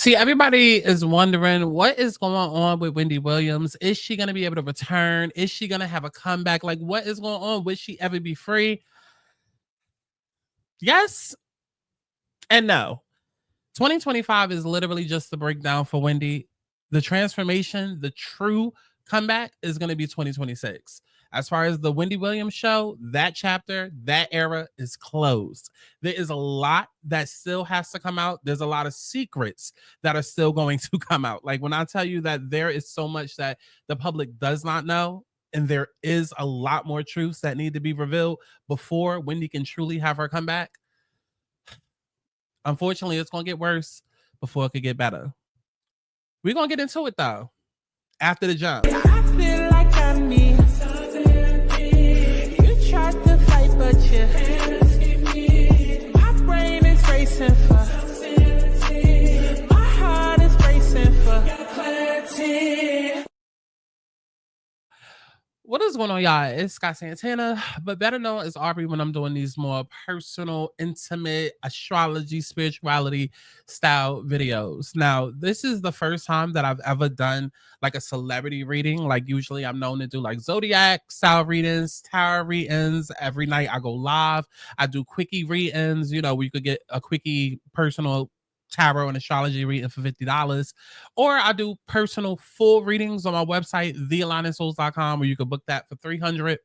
See, everybody is wondering what is going on with Wendy Williams. Is she going to be able to return? Is she going to have a comeback? Like, what is going on? Will she ever be free? Yes and no. 2025 is literally just the breakdown for Wendy. The transformation, the true comeback is going to be 2026. As far as the Wendy Williams show, that chapter, that era is closed. There is a lot that still has to come out. There's a lot of secrets that are still going to come out. Like when I tell you that there is so much that the public does not know, and there is a lot more truths that need to be revealed before Wendy can truly have her comeback. Unfortunately, it's going to get worse before it could get better. We're going to get into it though after the jump. I feel like I need you tried to fight, but you my brain is racing for my heart is racing for clarity. What is going on, y'all? It's Santana, but better known as Aubrey when I'm doing these more personal, intimate, astrology, spirituality style videos. Now, this is the first time that I've ever done like a celebrity reading. Like usually I'm known to do like zodiac style readings, tarot readings. Every night I go live. I do quickie readings, you know, where you could get a quickie personal tarot and astrology reading for $50, or I do personal full readings on my website thealignmedsouls.com, where you can book that for $300.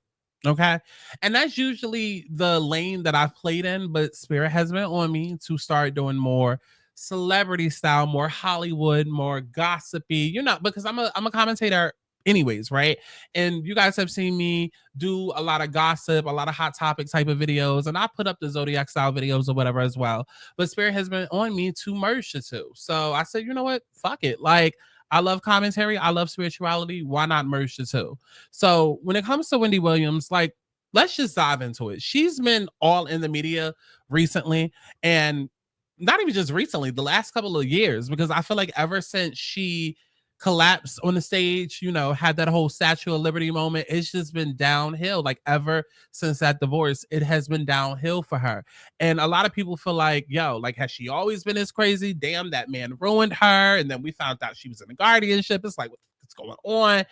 Okay, and that's usually the lane that I've played in, but Spirit has been on me to start doing more celebrity style, more Hollywood, more gossipy, you know, because I'm a commentator anyways, right? And you guys have seen me do a lot of gossip, a lot of hot topic type of videos, and I put up the zodiac style videos or whatever as well. But Spirit has been on me to merge the two. So I said, you know what? Fuck it. Like, I love commentary, I love spirituality. Why not merge the two? So when it comes to Wendy Williams, like, let's just dive into it. She's been all in the media recently, and not even just recently, the last couple of years, because I feel like ever since she collapsed on the stage, you know, had that whole Statue of Liberty moment, it's just been downhill. Like ever since that divorce, it has been downhill for her. And a lot of people feel like, yo, like, has she always been this crazy? Damn, that man ruined her. And then we found out she was in a guardianship. It's like, what's going on?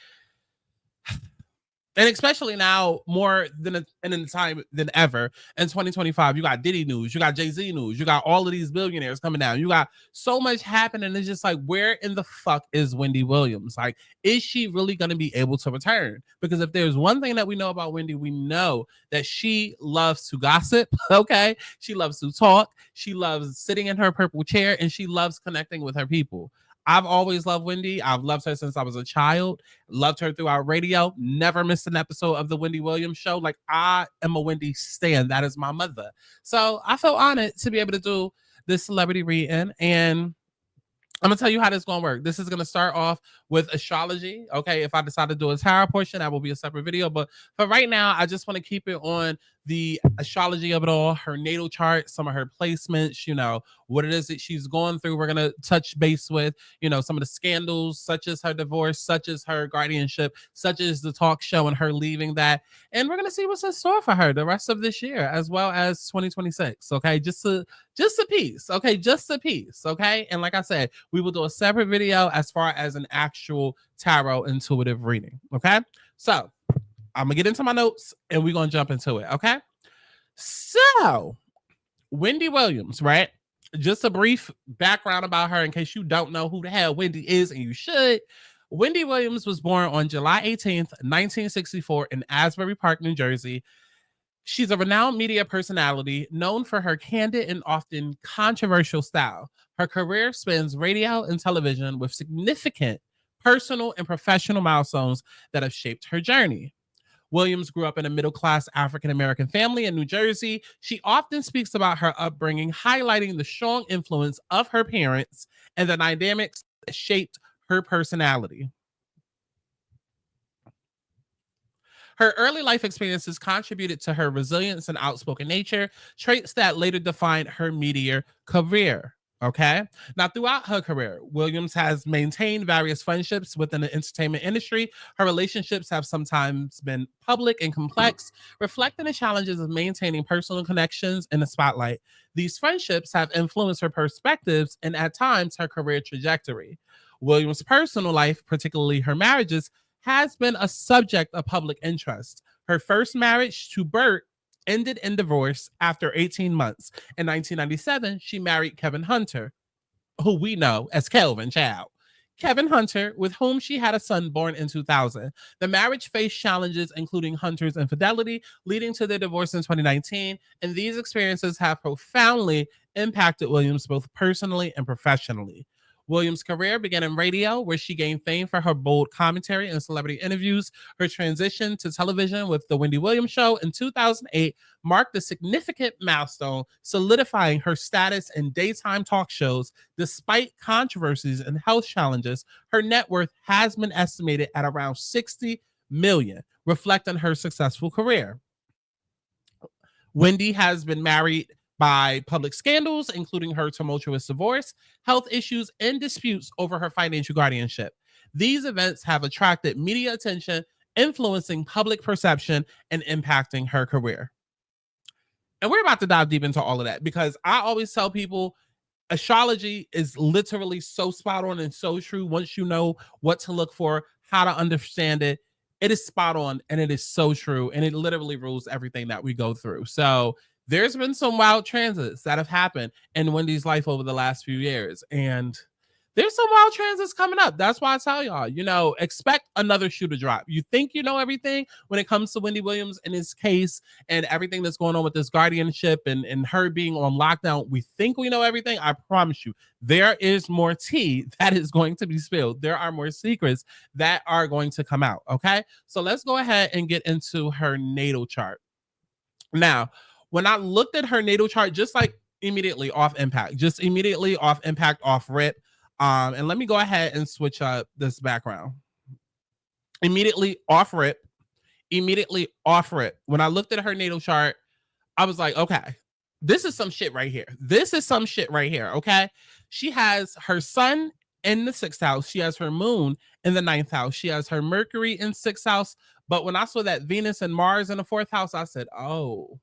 And especially now, more than in the time than ever in 2025, you got Diddy news, you got Jay-Z news, you got all of these billionaires coming down, you got so much happening. It's just like, where in the fuck is Wendy Williams? Like, is she really going to be able to return? Because if there's one thing that we know about Wendy, we know that she loves to gossip. Okay, she loves to talk, she loves sitting in her purple chair, and she loves connecting with her people. I've always loved Wendy. I've loved her since I was a child. Loved her throughout radio. Never missed an episode of the Wendy Williams show. Like, I am a Wendy stan. That is my mother. So I feel honored to be able to do this celebrity reading. And I'm gonna tell you how this is gonna work. This is gonna start off with astrology. Okay, if I decide to do a tarot portion, that will be a separate video. But for right now, I just want to keep it on the astrology of it all, her natal chart, some of her placements, you know, what it is that she's going through. We're gonna touch base with, you know, some of the scandals, such as her divorce, such as her guardianship, such as the talk show and her leaving that. And we're gonna see what's in store for her the rest of this year, as well as 2026. Okay, just a piece. Okay, just a piece. Okay, and like I said, we will do a separate video as far as an actual tarot intuitive reading. Okay, so I'm gonna get into my notes and we're gonna jump into it. Okay, so Wendy Williams, right? Just a brief background about her in case you don't know who the hell Wendy is, and you should. Wendy Williams was born on July 18th, 1964 in Asbury Park, New Jersey. She's a renowned media personality known for her candid and often controversial style. Her career spans radio and television with significant personal and professional milestones that have shaped her journey. Williams grew up in a middle-class African-American family in New Jersey. She often speaks about her upbringing, highlighting the strong influence of her parents and the dynamics that shaped her personality. Her early life experiences contributed to her resilience and outspoken nature, traits that later defined her media career. Okay. Now, throughout her career, Williams has maintained various friendships within the entertainment industry. Her relationships have sometimes been public and complex, reflecting the challenges of maintaining personal connections in the spotlight. These friendships have influenced her perspectives and at times her career trajectory. Williams' personal life, particularly her marriages, has been a subject of public interest. Her first marriage to Burt ended in divorce after 18 months. In 1997, she married Kevin Hunter, who we know as Kelvin Child. Kevin Hunter, with whom she had a son born in 2000. The marriage faced challenges, including Hunter's infidelity, leading to their divorce in 2019. And these experiences have profoundly impacted Williams both personally and professionally. Williams' career began in radio, where she gained fame for her bold commentary and celebrity interviews. Her transition to television with The Wendy Williams Show in 2008 marked a significant milestone, solidifying her status in daytime talk shows. Despite controversies and health challenges, her net worth has been estimated at around 60 million, reflecting her successful career. Wendy has been married by public scandals, including her tumultuous divorce, health issues, and disputes over her financial guardianship. These events have attracted media attention, influencing public perception and impacting her career. And we're about to dive deep into all of that because I always tell people astrology is literally so spot on and so true. Once you know what to look for, how to understand it, it is spot on and it is so true. And it literally rules everything that we go through. So there's been some wild transits that have happened in Wendy's life over the last few years. And there's some wild transits coming up. That's why I tell y'all, expect another shoe to drop. You think you know everything when it comes to Wendy Williams and his case and everything that's going on with this guardianship and her being on lockdown. We think we know everything. I promise you, there is more tea that is going to be spilled. There are more secrets that are going to come out. Okay. So let's go ahead and get into her natal chart. Now, when I looked at her natal chart, just like immediately off impact, off rip. And let me go ahead and switch up this background. Immediately off rip. When I looked at her natal chart, I was like, okay, this is some shit right here. Okay. She has her sun in the 6th house. She has her moon in the 9th house. She has her Mercury in 6th house. But when I saw that Venus and Mars in the 4th house, I said, oh,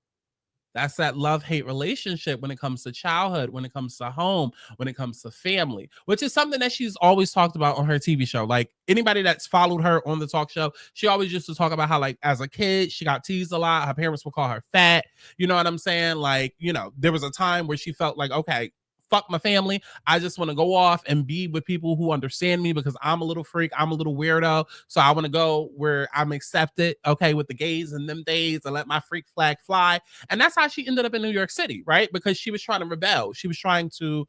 that's that love-hate relationship when it comes to childhood, when it comes to home, when it comes to family, which is something that she's always talked about on her TV show. Like anybody that's followed her on the talk show, she always used to talk about how, like, as a kid, she got teased a lot. Her parents would call her fat. You know what I'm saying? Like, there was a time where she felt like, okay, fuck my family. I just want to go off and be with people who understand me because I'm a little freak. I'm a little weirdo. So I want to go where I'm accepted, okay, with the gays and them days and let my freak flag fly. And that's how she ended up in New York City, right? Because she was trying to rebel. She was trying to,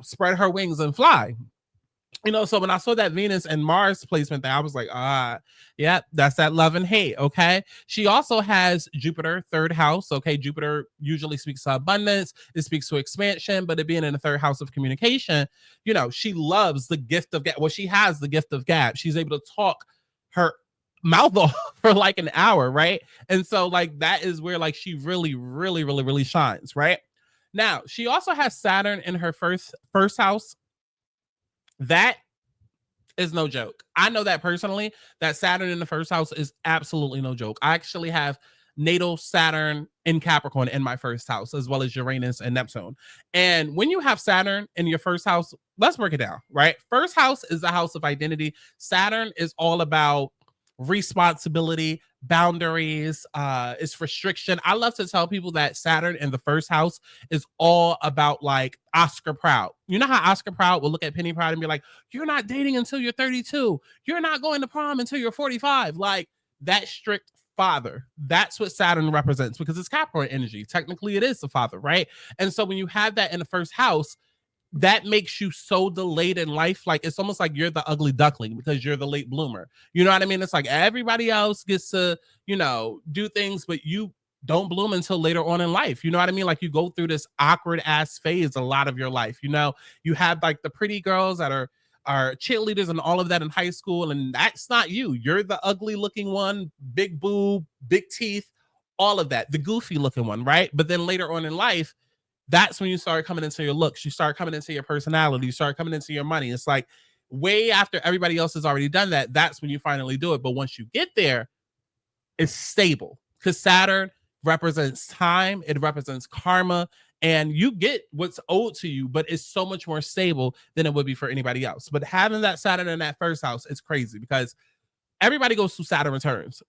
spread her wings and fly. So when I saw that Venus and Mars placement there, I was like, yeah, that's that love and hate. Okay. She also has Jupiter, 3rd house. Okay. Jupiter usually speaks to abundance. It speaks to expansion, but it being in the 3rd house of communication, she loves the gift of gab. Well, she has the gift of gab. She's able to talk her mouth off for like an hour. Right. And so like, that is where like she really, really, really, really shines. Right. Now, she also has Saturn in her first house. That is no joke. I know that personally, that Saturn in the 1st house is absolutely no joke. I actually have natal Saturn in Capricorn in my 1st house, as well as Uranus and Neptune. And when you have Saturn in your 1st house, let's break it down, right? 1st house is the house of identity. Saturn is all about responsibility, boundaries, it's restriction. I love to tell people that Saturn in the 1st house is all about like Oscar Proud. You know how Oscar Proud will look at Penny Proud and be like, you're not dating until you're 32. You're not going to prom until you're 45. Like that strict father. That's what Saturn represents because it's Capricorn energy. Technically, it is the father, right? And so when you have that in the 1st house, that makes you so delayed in life. Like it's almost like you're the ugly duckling because you're the late bloomer. You know what I mean? It's like everybody else gets to, do things, but you don't bloom until later on in life. You know what I mean? Like you go through this awkward ass phase a lot of your life. You have like the pretty girls that are cheerleaders and all of that in high school. And that's not you. You're the ugly looking one, big boob, big teeth, all of that, the goofy looking one, right? But then later on in life, That's when you start coming into your looks. You start coming into your personality. You start coming into your money. It's like way after everybody else has already done that. That's when you finally do it. But once you get there, it's stable because Saturn represents time. It represents karma. And you get what's owed to you, but it's so much more stable than it would be for anybody else. But having that Saturn in that first house is crazy because everybody goes through Saturn returns.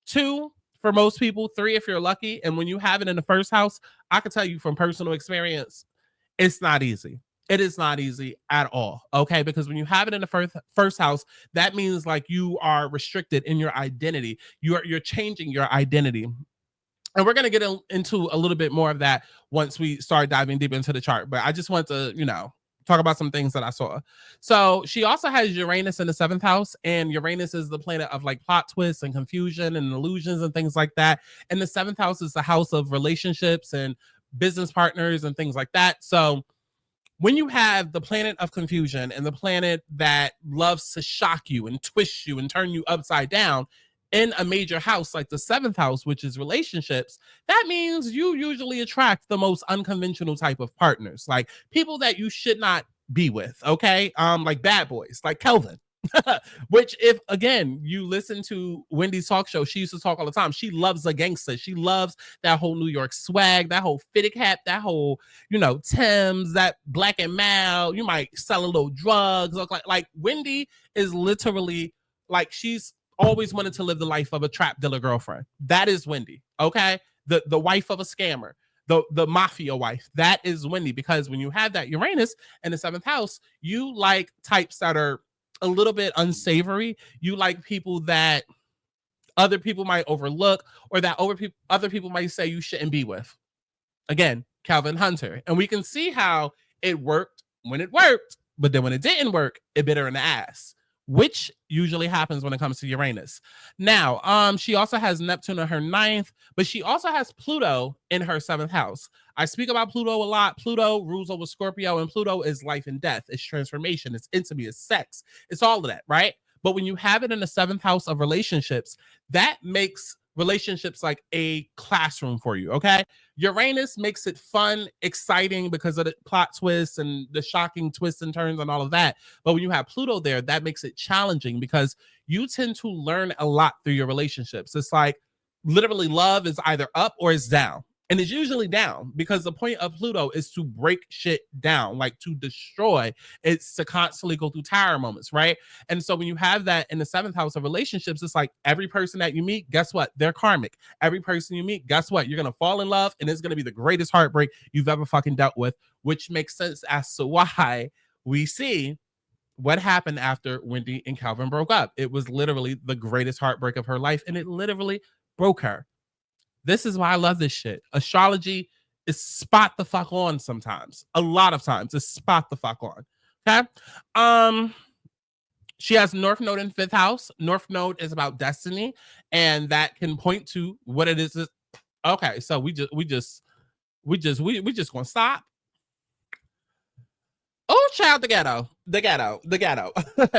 2 for most people, 3 if you're lucky. And when you have it in the first house, I can tell you from personal experience, it's not easy. It is not easy at all. Okay. Because when you have it in the first house, that means like you are restricted in your identity. You're changing your identity. And we're going to get into a little bit more of that once we start diving deep into the chart. But I just want to, talk about some things that I saw. So she also has Uranus in the 7th house, and Uranus is the planet of like plot twists and confusion and illusions and things like that. And the 7th house is the house of relationships and business partners and things like that. So when you have the planet of confusion and the planet that loves to shock you and twist you and turn you upside down in a major house like the 7th house, which is relationships, that means you usually attract the most unconventional type of partners, like people that you should not be with, okay? Like bad boys, like Kelvin. Which, if again you listen to Wendy's talk show, she used to talk all the time. She loves a gangster. She loves that whole New York swag, that whole fitted cap, that whole Tim's, that black and mild. You might sell a little drugs. Look like Wendy is literally like she's always wanted to live the life of a trap dealer girlfriend. That is Wendy. Okay, the wife of a scammer. The mafia wife. That is Wendy, because when you have that Uranus in the 7th house, you like types that are a little bit unsavory. You like people that other people might overlook, or that other people might say you shouldn't be with. Again, Calvin Hunter. And we can see how it worked when it worked, but then when it didn't work, it bit her in the ass, which usually happens when it comes to Uranus. Now, she also has Neptune in her 9th, but she also has Pluto in her 7th house. I speak about Pluto a lot. Pluto rules over Scorpio, and Pluto is life and death. It's transformation. It's intimacy. It's sex. It's all of that, right? But when you have it in the 7th house of relationships, that makes relationships like a classroom for you, okay? Uranus makes it fun, exciting because of the plot twists and the shocking twists and turns and all of that. But when you have Pluto there, that makes it challenging because you tend to learn a lot through your relationships. It's like literally love is either up or it's down. And it's usually down because the point of Pluto is to break shit down, like to destroy. It's to constantly go through tower moments, right? And so when you have that in the 7th house of relationships, it's like every person that you meet, guess what? They're karmic. Every person you meet, guess what? You're going to fall in love, and it's going to be the greatest heartbreak you've ever fucking dealt with, which makes sense as to why we see what happened after Wendy and Calvin broke up. It was literally the greatest heartbreak of her life, and it literally broke her. This is why I love this shit. Astrology is spot the fuck on sometimes. A lot of times it's spot the fuck on. Okay. She has North Node in 5th house. North Node is about destiny, and that can point to what it is. Okay, so we just gonna stop. Oh, child, the ghetto.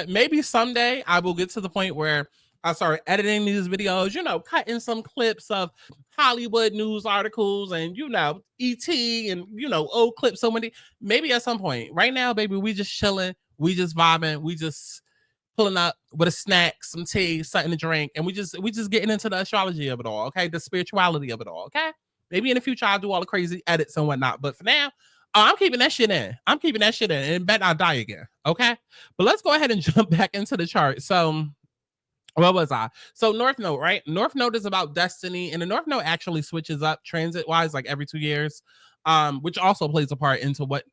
Maybe someday I will get to the point where I started editing these videos, cutting some clips of Hollywood news articles and, ET and, old clips. So many, maybe at some point. Right now, baby, we just chilling. We just vibing. We just pulling up with a snack, some tea, something to drink. And we just getting into the astrology of it all. Okay. The spirituality of it all. Okay. Maybe in the future, I'll do all the crazy edits and whatnot. But for now, I'm keeping that shit in. And bet I'll die again. Okay. But let's go ahead and jump back into the chart. So, where was I? So North Node, right? North Node is about destiny, and the North Node actually switches up transit-wise like every 2 years, which also plays a part into what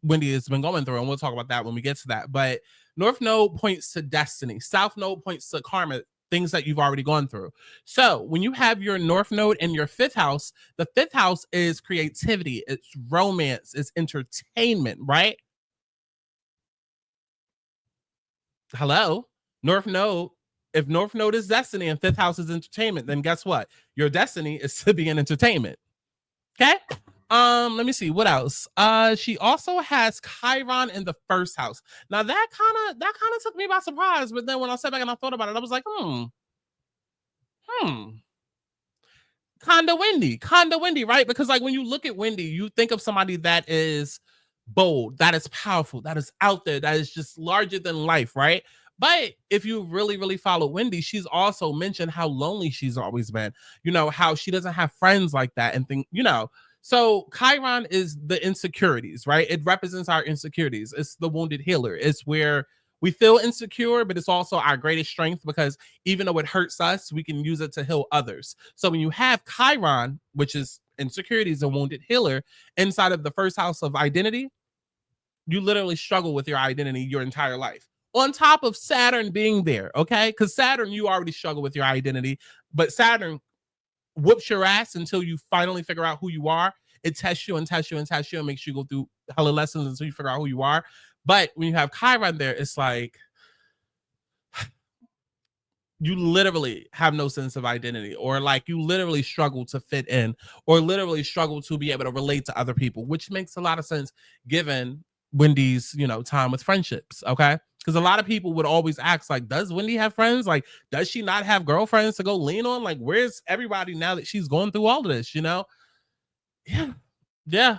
Wendy has been going through, and we'll talk about that when we get to that. But North Node points to destiny. South Node points to karma, things that you've already gone through. So when you have your North Node in your 5th house, the 5th house is creativity, it's romance, it's entertainment, right? Hello? North Node. If North Node is destiny and 5th house is entertainment, then guess what? Your destiny is to be in entertainment. Okay. Let me see what else. She also has Chiron in the 1st house. Now that kind of took me by surprise, but then when I sat back and I thought about it, I was like, Conda Wendy, right? Because like when you look at Wendy, you think of somebody that is bold, that is powerful, that is out there, that is just larger than life, right? But if you really, really follow Wendy, she's also mentioned how lonely she's always been, you know, how she doesn't have friends like that and think, you know. So Chiron is the insecurities, right? It represents our insecurities. It's the wounded healer. It's where we feel insecure, but it's also our greatest strength because even though it hurts us, we can use it to heal others. So when you have Chiron, which is insecurities and wounded healer, inside of the first house of identity, you literally struggle with your identity your entire life. On top of Saturn being there, okay? Because Saturn, you already struggle with your identity, but Saturn whoops your ass until you finally figure out who you are. It tests you and tests you and tests you and makes you go through hella lessons until you figure out who you are. But when you have Chiron there, it's like you literally have no sense of identity, or like you literally struggle to fit in, or literally struggle to be able to relate to other people, which makes a lot of sense given Wendy's, you know, time with friendships. Okay. Because a lot of people would always ask, like, does Wendy have friends? Like, does she not have girlfriends to go lean on? Like, where's everybody now that she's going through all of this, you know? Yeah. Yeah.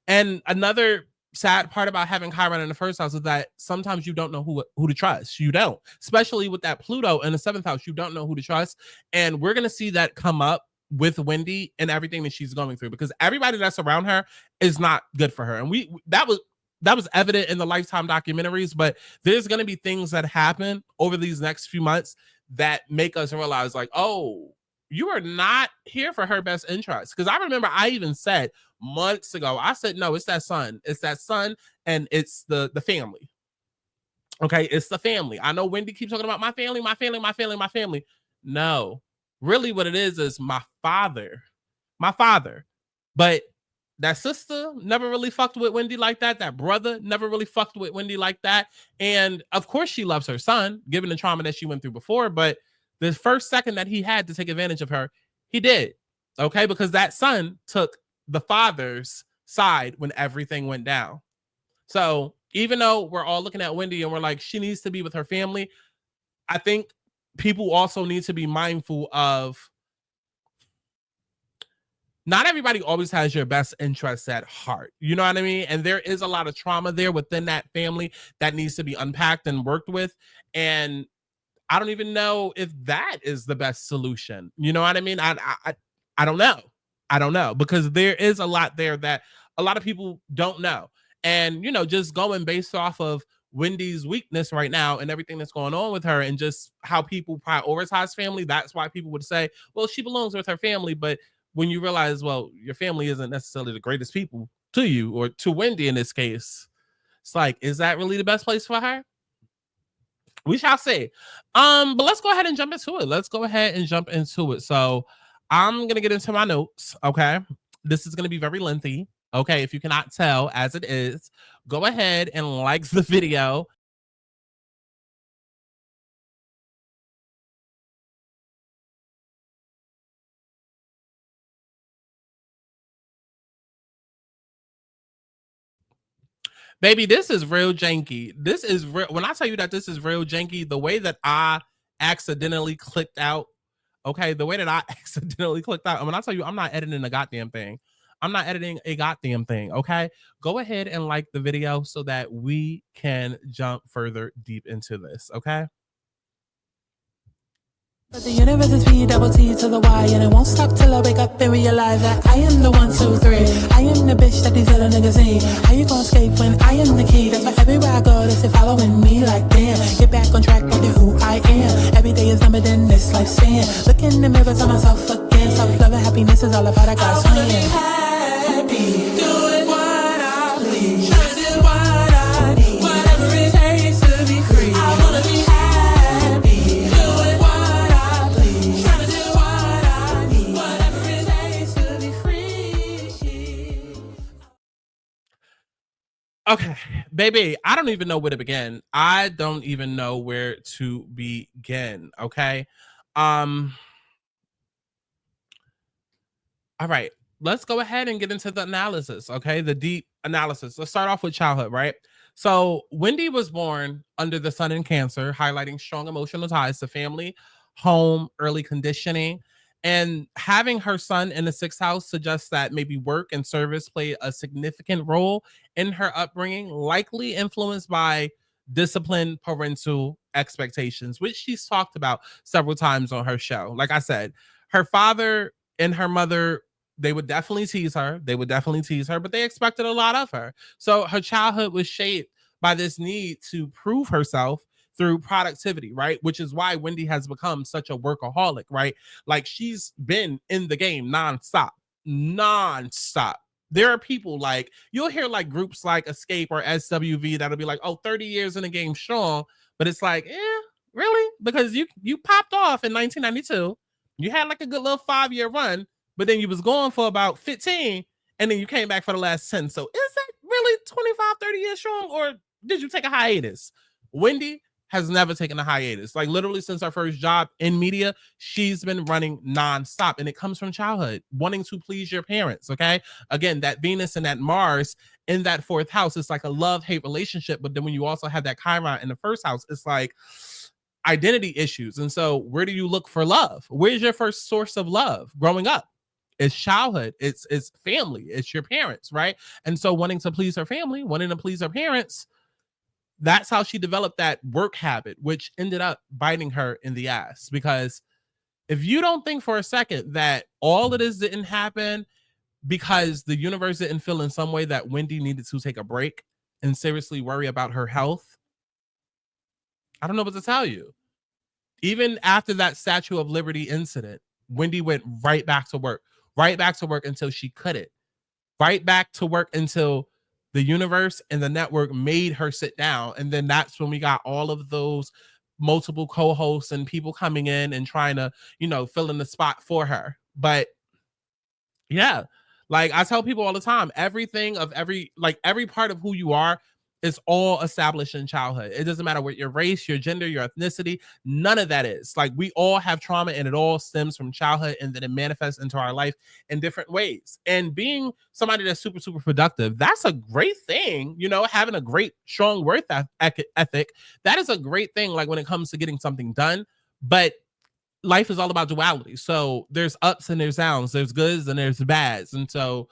And another sad part about having Chiron in the first house is that sometimes you don't know who to trust. You don't, especially with that Pluto in the seventh house. You don't know who to trust, and we're gonna see that come up with Wendy and everything that she's going through because everybody that's around her is not good for her. And that was evident in the Lifetime documentaries, but there's gonna be things that happen over these next few months that make us realize, like, oh, you are not here for her best interest. Because I remember I even said months ago, I said, no, it's that son. It's that son, and it's the family. Okay, it's the family. I know Wendy keeps talking about my family, my family, my family, my family. No, really what it is my father. My father. But that sister never really fucked with Wendy like that. That brother never really fucked with Wendy like that. And of course she loves her son, given the trauma that she went through before, but the first second that he had to take advantage of her, he did. Okay, because that son took the father's side when everything went down. So even though we're all looking at Wendy and we're like, she needs to be with her family, I think people also need to be mindful of not everybody always has your best interests at heart. You know what I mean? And there is a lot of trauma there within that family that needs to be unpacked and worked with. And I don't even know if that is the best solution. You know what I mean? I don't know. I don't know, because there is a lot there that a lot of people don't know. And, you know, just going based off of Wendy's weakness right now and everything that's going on with her and just how people prioritize family, that's why people would say, well, she belongs with her family. But when you realize, well, your family isn't necessarily the greatest people to you or to Wendy in this case, it's like, is that really the best place for her? We shall see. But let's go ahead and jump into it. So I'm gonna get into my notes. Okay, this is gonna be very lengthy. Okay, if you cannot tell, as it is, go ahead and like the video. Baby, this is real janky. This is real. When I tell you that this is real janky, the way that I accidentally clicked out, okay, the way that I accidentally clicked out, and when I tell you I'm not editing a goddamn thing, I'm not editing a goddamn thing, okay? Go ahead and like the video so that we can jump further deep into this, okay? But the universe is P double T to the Y, and it won't stop till I wake up and realize that I am the 1, 2, 3. I am the bitch that these little niggas need. How you gonna escape when I am the key? That's why everywhere I go, they say following me like damn. Get back on track, wonder who I am. Every day is numbered in this lifespan. Look in the mirror, tell myself again. Self-love and happiness is all about I got swing. Happy, doing what I please. Trying to do what I need. Whatever it takes to be free. I wanna be happy, doing what I please. Trying to do what I need. Whatever it takes to be free. Okay, baby, I don't even know where to begin. I don't even know where to begin, okay? All right, let's go ahead and get into the analysis, okay? The deep analysis. Let's start off with childhood, right? So, Wendy was born under the sun in Cancer, highlighting strong emotional ties to family, home, early conditioning. And having her son in the sixth house suggests that maybe work and service played a significant role in her upbringing, likely influenced by disciplined parental expectations, which she's talked about several times on her show. Like I said, her father and her mother, they would definitely tease her. They would definitely tease her, but they expected a lot of her. So her childhood was shaped by this need to prove herself through productivity, right? Which is why Wendy has become such a workaholic, right? Like she's been in the game nonstop, nonstop. There are people like you'll hear like groups like Escape or SWV that'll be like, oh, 30 years in the game strong, but it's like, really? Because you popped off in 1992, you had like a good little 5-year run, but then you was gone for about 15, and then you came back for the last 10. So is that really 25, 30 years strong, or did you take a hiatus? Wendy has never taken a hiatus. Like literally since her first job in media, she's been running nonstop. And it comes from childhood, wanting to please your parents. Okay. Again, that Venus and that Mars in that fourth house, it's like a love-hate relationship. But then when you also have that Chiron in the first house, it's like identity issues. And so where do you look for love? Where's your first source of love growing up? It's childhood, it's family, it's your parents, right? And so wanting to please her family, wanting to please her parents, that's how she developed that work habit, which ended up biting her in the ass. Because if you don't think for a second that all of this didn't happen because the universe didn't feel in some way that Wendy needed to take a break and seriously worry about her health, I don't know what to tell you. Even after that Statue of Liberty incident, Wendy went right back to work until she couldn't, right back to work until the universe and the network made her sit down. And then that's when we got all of those multiple co-hosts and people coming in and trying to, fill in the spot for her. But yeah, like I tell people all the time, every part of who you are is all established in childhood. It doesn't matter what your race, your gender, your ethnicity, none of that is. Like we all have trauma and it all stems from childhood, and then it manifests into our life in different ways. And being somebody that's super, super productive, that's a great thing. Having a great, strong work ethic, that is a great thing. Like when it comes to getting something done, but life is all about duality. So there's ups and there's downs, there's goods and there's bads. And so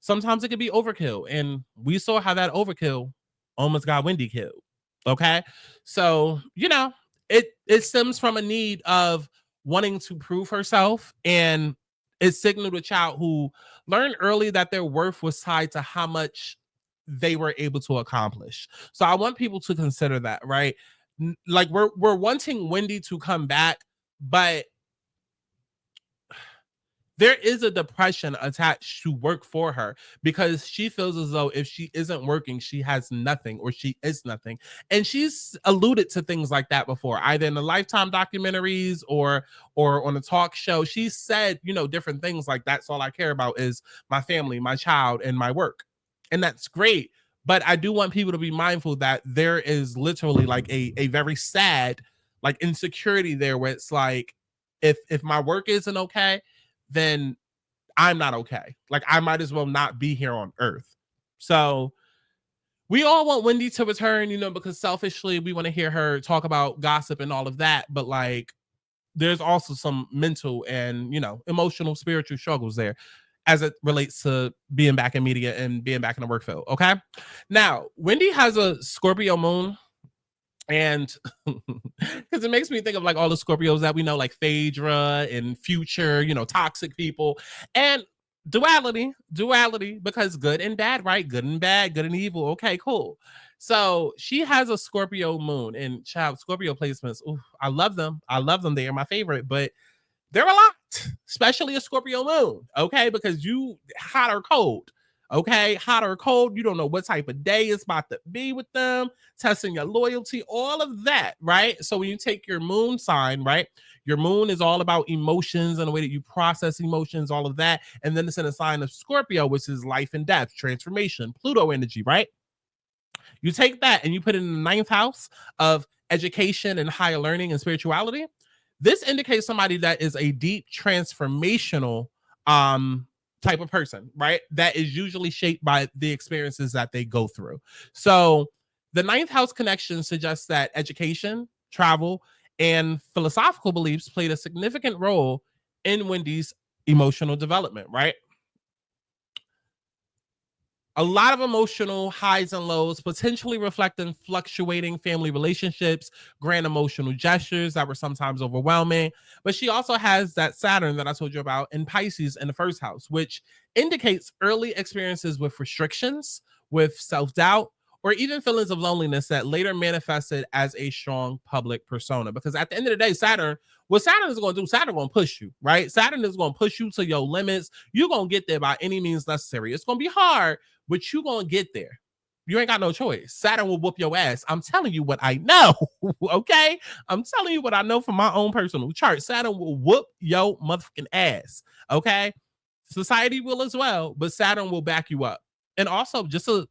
sometimes it can be overkill. And we saw how that overkill almost got Wendy killed. Okay. So, it stems from a need of wanting to prove herself. And it signaled a child who learned early that their worth was tied to how much they were able to accomplish. So I want people to consider that, right? Like we're wanting Wendy to come back, but there is a depression attached to work for her because she feels as though if she isn't working, she has nothing or she is nothing. And she's alluded to things like that before, either in the Lifetime documentaries or on a talk show. She said, different things like that's all I care about is my family, my child, and my work. And that's great. But I do want people to be mindful that there is literally like a very sad like insecurity there where it's like, if my work isn't okay, then I'm not okay. Like I might as well not be here on earth. So we all want Wendy to return, because selfishly we want to hear her talk about gossip and all of that. But like there's also some mental and, emotional, spiritual struggles there as it relates to being back in media and being back in the work field. Okay. Now, Wendy has a Scorpio moon. And because it makes me think of like all the Scorpios that we know, like Phaedra and Future, toxic people, and duality, because good and bad, right? Good and bad, good and evil. Okay, cool. So she has a Scorpio moon, and child Scorpio placements. Ooh, I love them. They are my favorite, but they're a lot, especially a Scorpio moon. Okay, because you hot or cold. Okay, hot or cold, you don't know what type of day it's about to be with them, testing your loyalty, all of that, right? So when you take your moon sign, right, your moon is all about emotions and the way that you process emotions, all of that. And then it's in a sign of Scorpio, which is life and death, transformation, Pluto energy, right? You take that and you put it in the ninth house of education and higher learning and spirituality. This indicates somebody that is a deep transformational type of person, right? That is usually shaped by the experiences that they go through. So the ninth house connection suggests that education, travel, and philosophical beliefs played a significant role in Wendy's emotional development, right? A lot of emotional highs and lows, potentially reflecting fluctuating family relationships, grand emotional gestures that were sometimes overwhelming. But she also has that Saturn that I told you about in Pisces in the first house, which indicates early experiences with restrictions, with self doubt, or even feelings of loneliness that later manifested as a strong public persona. Because at the end of the day, what Saturn is going to do, Saturn going to push you, right? Saturn is going to push you to your limits. You're going to get there by any means necessary. It's going to be hard, but you gonna get there. You ain't got no choice. Saturn will whoop your ass. I'm telling you what I know. Okay, I'm telling you what I know from my own personal chart. Saturn will whoop your motherfucking ass. Okay, society will as well, but Saturn will back you up. And also, just a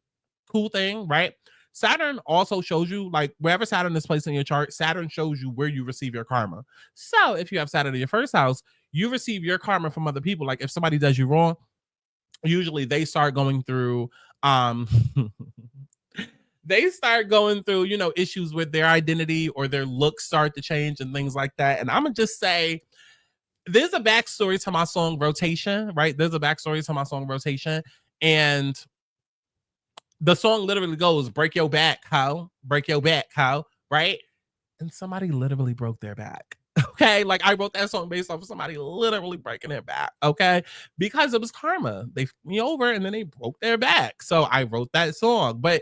cool thing, right? Saturn also shows you, like, wherever Saturn is placed in your chart, Saturn shows you where you receive your karma. So if you have Saturn in your first house, you receive your karma from other people. Like if somebody does you wrong, usually they start going through um they start going through, issues with their identity, or their looks start to change and things like that. And I'm gonna just say there's a backstory to my song Rotation, right? There's a backstory to my song Rotation. And the song literally goes, break your back, how? Break your back, how? Right? And somebody literally broke their back. Okay, like I wrote that song based off of somebody literally breaking their back. Okay, because it was karma. They fucked me over and then they broke their back. So I wrote that song. But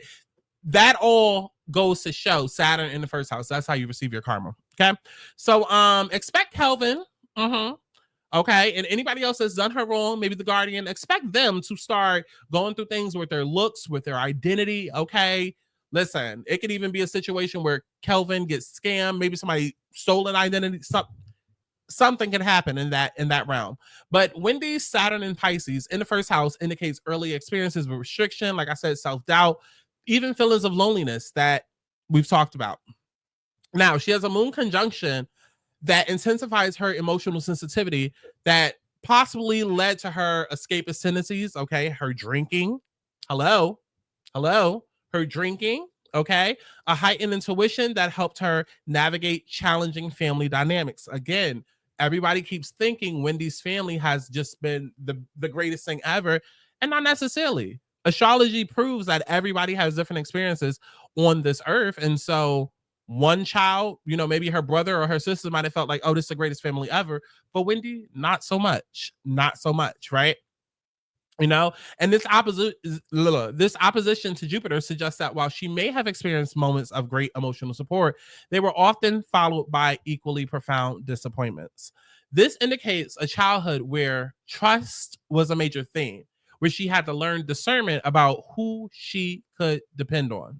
that all goes to show Saturn in the first house. That's how you receive your karma. Okay, so expect Kelvin. Okay, and anybody else that's done her wrong, maybe the guardian, expect them to start going through things with their looks, with their identity. Okay, listen, it could even be a situation where Kelvin gets scammed, maybe somebody stole an identity. Something can happen in that realm. But Wendy's Saturn and Pisces in the first house indicates early experiences with restriction, like I said, self-doubt, even feelings of loneliness that we've talked about. Now, she has a moon conjunction that intensifies her emotional sensitivity, that possibly led to her escapist tendencies. Okay, her drinking. Hello, her drinking. Okay, a heightened intuition that helped her navigate challenging family dynamics. Again, everybody keeps thinking Wendy's family has just been the greatest thing ever, and not necessarily. Astrology proves that everybody has different experiences on this earth, and so one child, maybe her brother or her sister might have felt like, oh, this is the greatest family ever. But Wendy, not so much. Not so much, right? And this opposition to Jupiter suggests that while she may have experienced moments of great emotional support, they were often followed by equally profound disappointments. This indicates a childhood where trust was a major theme, where she had to learn discernment about who she could depend on.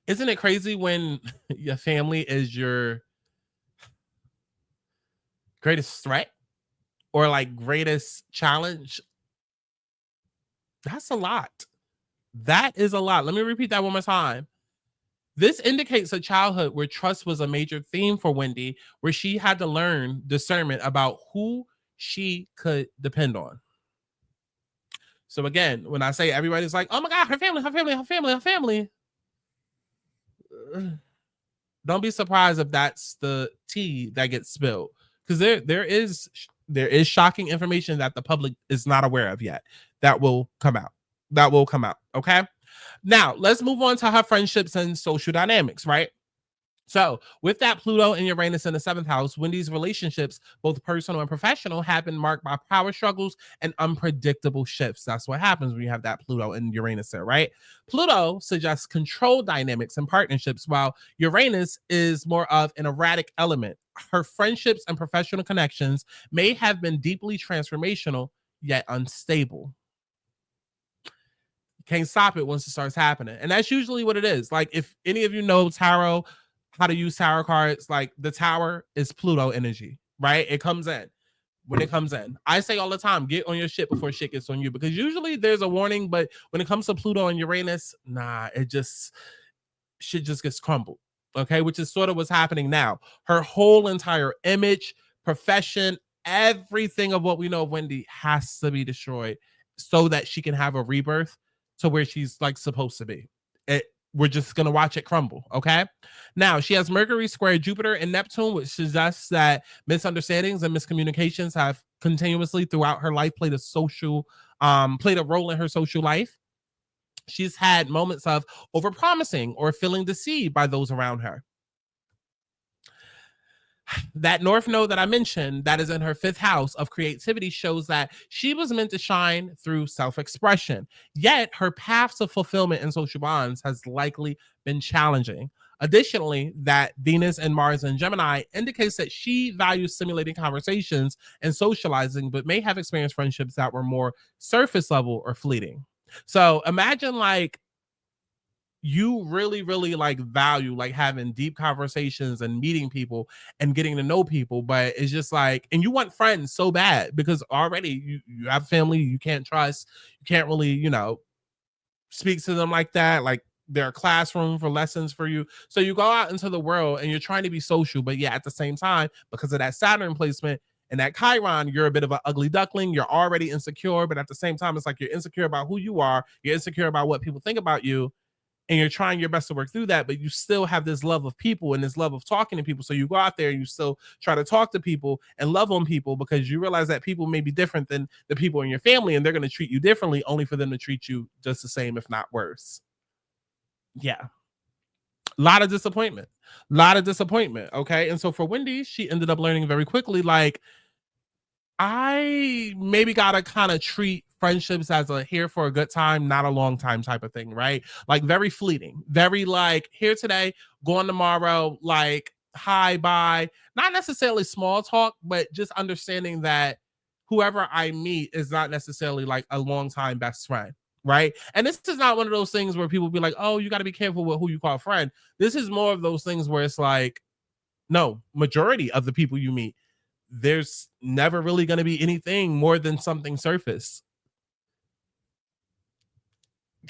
Isn't it crazy when your family is your greatest threat or like greatest challenge? That's a lot. That is a lot. Let me repeat that one more time. This indicates a childhood where trust was a major theme for Wendy, where she had to learn discernment about who she could depend on. So again, when I say everybody's like, oh my God, her family, don't be surprised if that's the tea that gets spilled, because there is shocking information that the public is not aware of yet that will come out. Okay, now let's move on to her friendships and social dynamics, right? So, with that Pluto and Uranus in the seventh house, Wendy's relationships, both personal and professional, have been marked by power struggles and unpredictable shifts. That's what happens when you have that Pluto and Uranus there, right? Pluto suggests control dynamics and partnerships, while Uranus is more of an erratic element. Her friendships and professional connections may have been deeply transformational, yet unstable. Can't stop it once it starts happening. And that's usually what it is. Like, if any of you know tarot, how to use tarot cards, like the tower is Pluto energy, right? It comes in when it comes in. I say all the time, get on your shit before shit gets on you, because usually there's a warning, but when it comes to Pluto and Uranus, shit just gets crumbled. Okay, which is sort of what's happening now. Her whole entire image, profession, everything of what we know of Wendy has to be destroyed so that she can have a rebirth to where she's like supposed to be. we're just going to watch it crumble. Okay. Now, she has Mercury square Jupiter and Neptune, which suggests that misunderstandings and miscommunications have continuously throughout her life played a role in her social life. She's had moments of overpromising or feeling deceived by those around her. That North Node that I mentioned, that is in her fifth house of creativity, shows that she was meant to shine through self-expression. Yet her path to fulfillment in social bonds has likely been challenging. Additionally, that Venus and Mars in Gemini indicates that she values stimulating conversations and socializing, but may have experienced friendships that were more surface level or fleeting. So imagine like you really really like value like having deep conversations and meeting people and getting to know people, but it's just like, and you want friends so bad because already you have family you can't trust, you can't really, speak to them like that, like they're a classroom for lessons for you. So you go out into the world and you're trying to be social, but yeah, at the same time, because of that Saturn placement and that Chiron, you're a bit of an ugly duckling. You're already insecure, but at the same time, it's like you're insecure about who you are. You're insecure about what people think about you, and you're trying your best to work through that, but you still have this love of people and this love of talking to people. So you go out there and you still try to talk to people and love on people because you realize that people may be different than the people in your family and they're going to treat you differently only for them to treat you just the same, if not worse. Yeah. A lot of disappointment. Okay. And so for Wendy, she ended up learning very quickly, like, I maybe gotta kind of treat friendships as a here for a good time, not a long time type of thing, right? Like very fleeting, very like here today, gone tomorrow, like hi, bye. Not necessarily small talk, but just understanding that whoever I meet is not necessarily like a long time best friend. Right. And this is not one of those things where people be like, oh, you got to be careful with who you call friend. This is more of those things where it's like, no, majority of the people you meet, there's never really going to be anything more than something surface.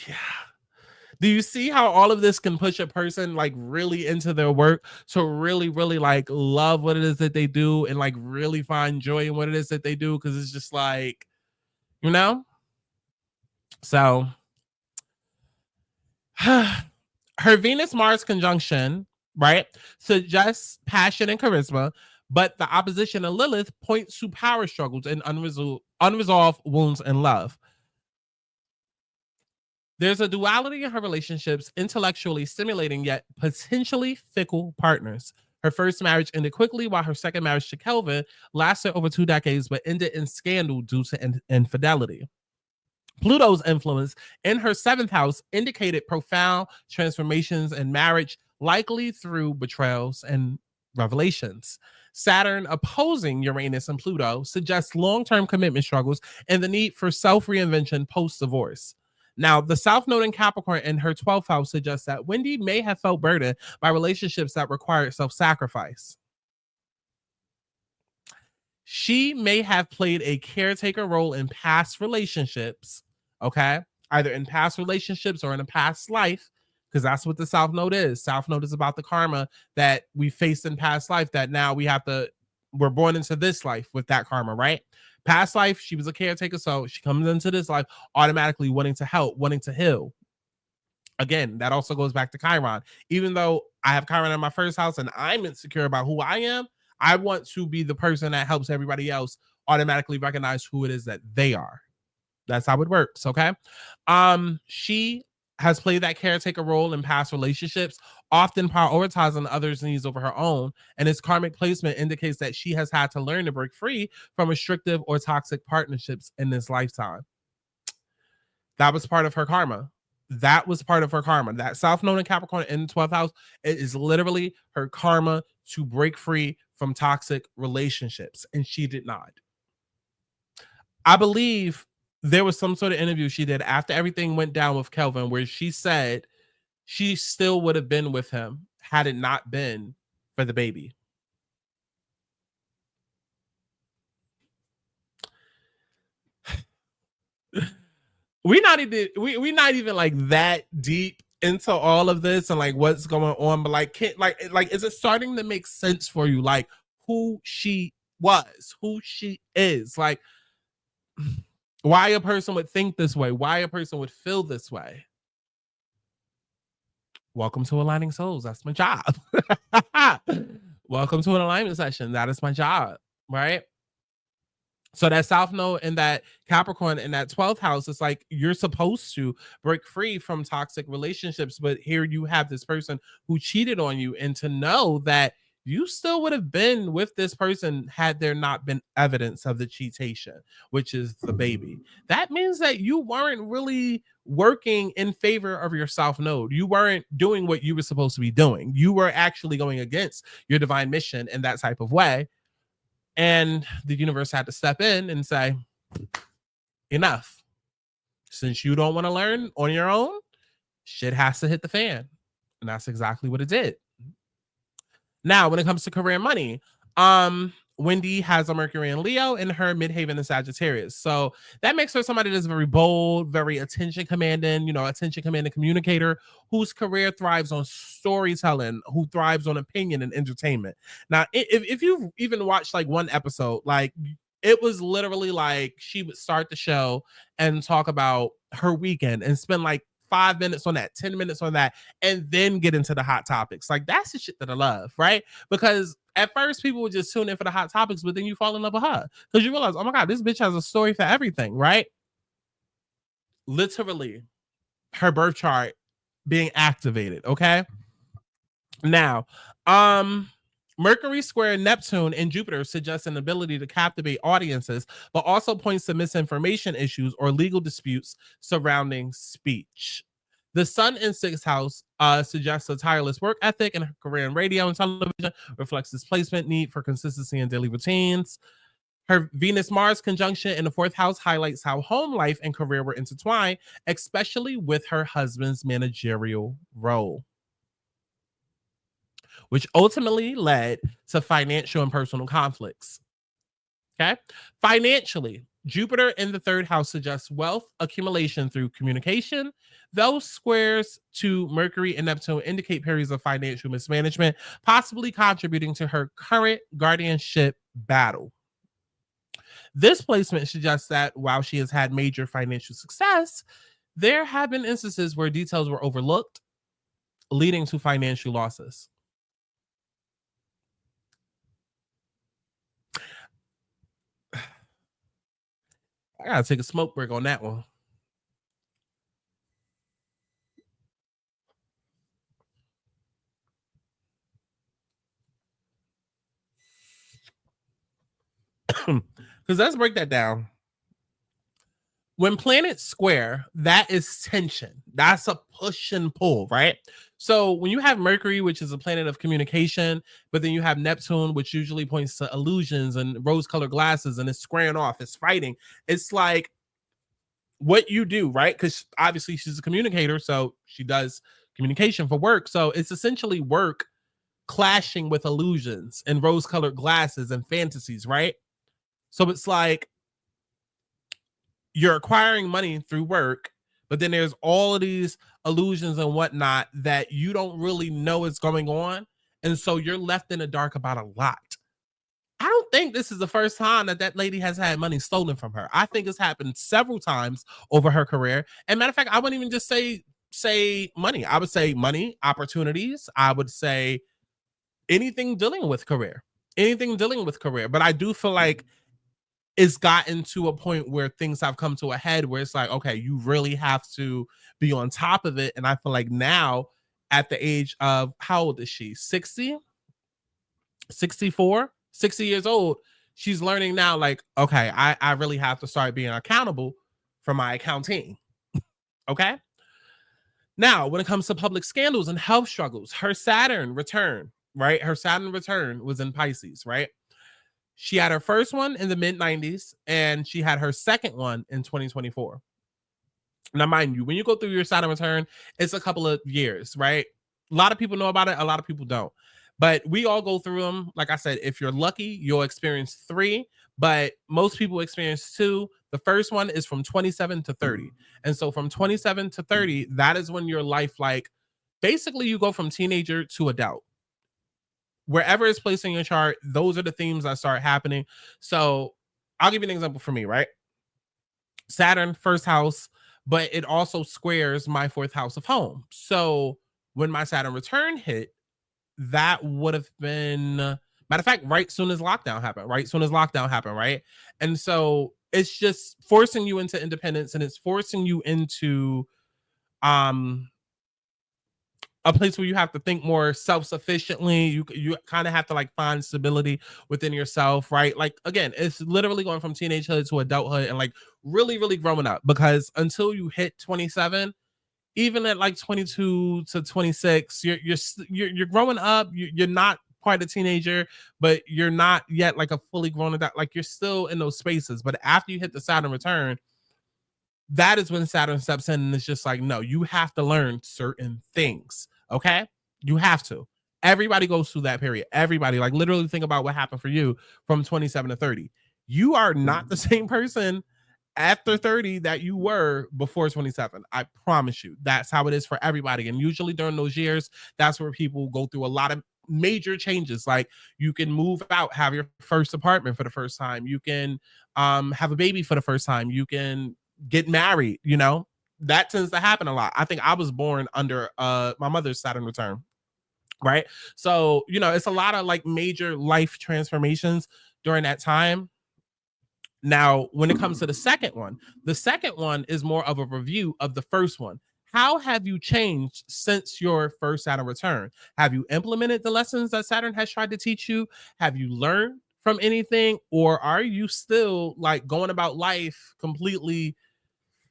Yeah. Do you see how all of this can push a person like really into their work to really, really like love what it is that they do and like really find joy in what it is that they do? Cause it's just like, you know? So her Venus Mars conjunction, right, suggests passion and charisma, but the opposition of Lilith points to power struggles and unresolved wounds in love. There's a duality in her relationships, intellectually stimulating yet potentially fickle partners. Her first marriage ended quickly, while her second marriage to Kelvin lasted over 2 decades but ended in scandal due to infidelity. Pluto's influence in her seventh house indicated profound transformations in marriage, likely through betrayals and revelations. Saturn opposing Uranus and Pluto suggests long term commitment struggles and the need for self reinvention post divorce. Now, the South Node in Capricorn in her 12th house suggests that Wendy may have felt burdened by relationships that required self sacrifice. She may have played a caretaker role in past relationships, okay? Either in past relationships or in a past life, because that's what the South Node is. South Node is about the karma that we faced in past life that now we're born into this life with that karma, right? Past life, she was a caretaker, so she comes into this life automatically wanting to help, wanting to heal. Again, that also goes back to Chiron. Even though I have Chiron in my first house and I'm insecure about who I am, I want to be the person that helps everybody else automatically recognize who it is that they are. That's how it works. Okay. She has played that caretaker role in past relationships, often prioritizing others' needs over her own. And its karmic placement indicates that she has had to learn to break free from restrictive or toxic partnerships in this lifetime. That was part of her karma. That was part of her karma. That South Node in Capricorn in the 12th house, it is literally her karma to break free from toxic relationships. And she did not. I believe there was some sort of interview she did after everything went down with Kelvin where she said she still would have been with him had it not been for the baby. we not even like that deep into all of this and like what's going on, but like is it starting to make sense for you, like who she was, who she is, like why a person would think this way, why a person would feel this way? Welcome to Aligning Souls. That's my job. Welcome to an alignment session. That is my job, right? So that South Node and that Capricorn in that 12th house, it's like you're supposed to break free from toxic relationships, but here you have this person who cheated on you, and to know that you still would have been with this person had there not been evidence of the cheatation, which is the baby. That means that you weren't really working in favor of your South Node. You weren't doing what you were supposed to be doing. You were actually going against your divine mission in that type of way. And the universe had to step in and say, enough. Since you don't want to learn on your own, shit has to hit the fan. And that's exactly what it did. Now, when it comes to career and money, Wendy has a Mercury in Leo and her midhaven in Sagittarius. So that makes her somebody that's very bold, very attention commanding, attention commanding communicator whose career thrives on storytelling, who thrives on opinion and entertainment. Now, if you've even watched like one episode, like it was literally like she would start the show and talk about her weekend and spend like 5 minutes on that, 10 minutes on that, and then get into the hot topics. Like that's the shit that I love, right? Because at first people would just tune in for the hot topics, but then you fall in love with her because you realize, oh my God, this bitch has a story for everything, right? Literally, her birth chart being activated, okay? Now, Mercury square Neptune and Jupiter suggests an ability to captivate audiences, but also points to misinformation issues or legal disputes surrounding speech. The Sun in sixth house suggests a tireless work ethic, and her career in radio and television reflects displacement, need for consistency in daily routines. Her Venus-Mars conjunction in the fourth house highlights how home life and career were intertwined, especially with her husband's managerial role, which ultimately led to financial and personal conflicts. Okay. Financially, Jupiter in the third house suggests wealth accumulation through communication. Those squares to Mercury and Neptune indicate periods of financial mismanagement, possibly contributing to her current guardianship battle. This placement suggests that while she has had major financial success, there have been instances where details were overlooked, leading to financial losses. I gotta take a smoke break on that one. Because let's break that down. When planets square, that is tension. That's a push and pull, right? So when you have Mercury, which is a planet of communication, but then you have Neptune, which usually points to illusions and rose-colored glasses, and it's squaring off, it's fighting. It's like what you do, right? Because obviously she's a communicator, so she does communication for work. So it's essentially work clashing with illusions and rose-colored glasses and fantasies, right? So it's like you're acquiring money through work, but then there's all of these illusions and whatnot that you don't really know is going on. And so you're left in the dark about a lot. I don't think this is the first time that lady has had money stolen from her. I think it's happened several times over her career. And matter of fact, I wouldn't even just say money. I would say money, opportunities. I would say anything dealing with career. But I do feel like it's gotten to a point where things have come to a head where it's like, okay, you really have to be on top of it. And I feel like now at the age of, how old is she? 60? 64? 60 years old. She's learning now, like, okay, I really have to start being accountable for my accounting. Okay. Now, when it comes to public scandals and health struggles, her Saturn return, right? Her Saturn return was in Pisces, right? She had her first one in the mid-90s, and she had her second one in 2024. Now, mind you, when you go through your Saturn return, it's a couple of years, right? A lot of people know about it. A lot of people don't. But we all go through them. Like I said, if you're lucky, you'll experience 3, but most people experience 2. The first one is from 27 to 30. And so from 27 to 30, that is when your life, like, basically you go from teenager to adult. Wherever it's placed in your chart, those are the themes that start happening. So I'll give you an example for me, right? Saturn, first house, but it also squares my fourth house of home. So when my Saturn return hit, that would have been, matter of fact, right soon as lockdown happened, right? And so it's just forcing you into independence, and it's forcing you into a place where you have to think more self-sufficiently. You kind of have to like find stability within yourself, right? Like again, it's literally going from teenagehood to adulthood and like really, really growing up, because until you hit 27, even at like 22 to 26, you're growing up. You're not quite a teenager, but you're not yet like a fully grown adult. Like you're still in those spaces. But after you hit the Saturn return, that is when Saturn steps in and it's just like, no, you have to learn certain things. Okay. You have to. Everybody goes through that period. Everybody, like literally think about what happened for you from 27 to 30. You are not the same person after 30 that you were before 27. I promise you. That's how it is for everybody. And usually during those years, that's where people go through a lot of major changes. Like you can move out, have your first apartment for the first time. You can have a baby for the first time. You can get married, you know, that tends to happen a lot. I think I was born under my mother's Saturn return, right? So, you know, it's a lot of like major life transformations during that time. Now, when it comes to the second one is more of a review of the first one. How have you changed since your first Saturn return? Have you implemented the lessons that Saturn has tried to teach you? Have you learned from anything? Or are you still like going about life completely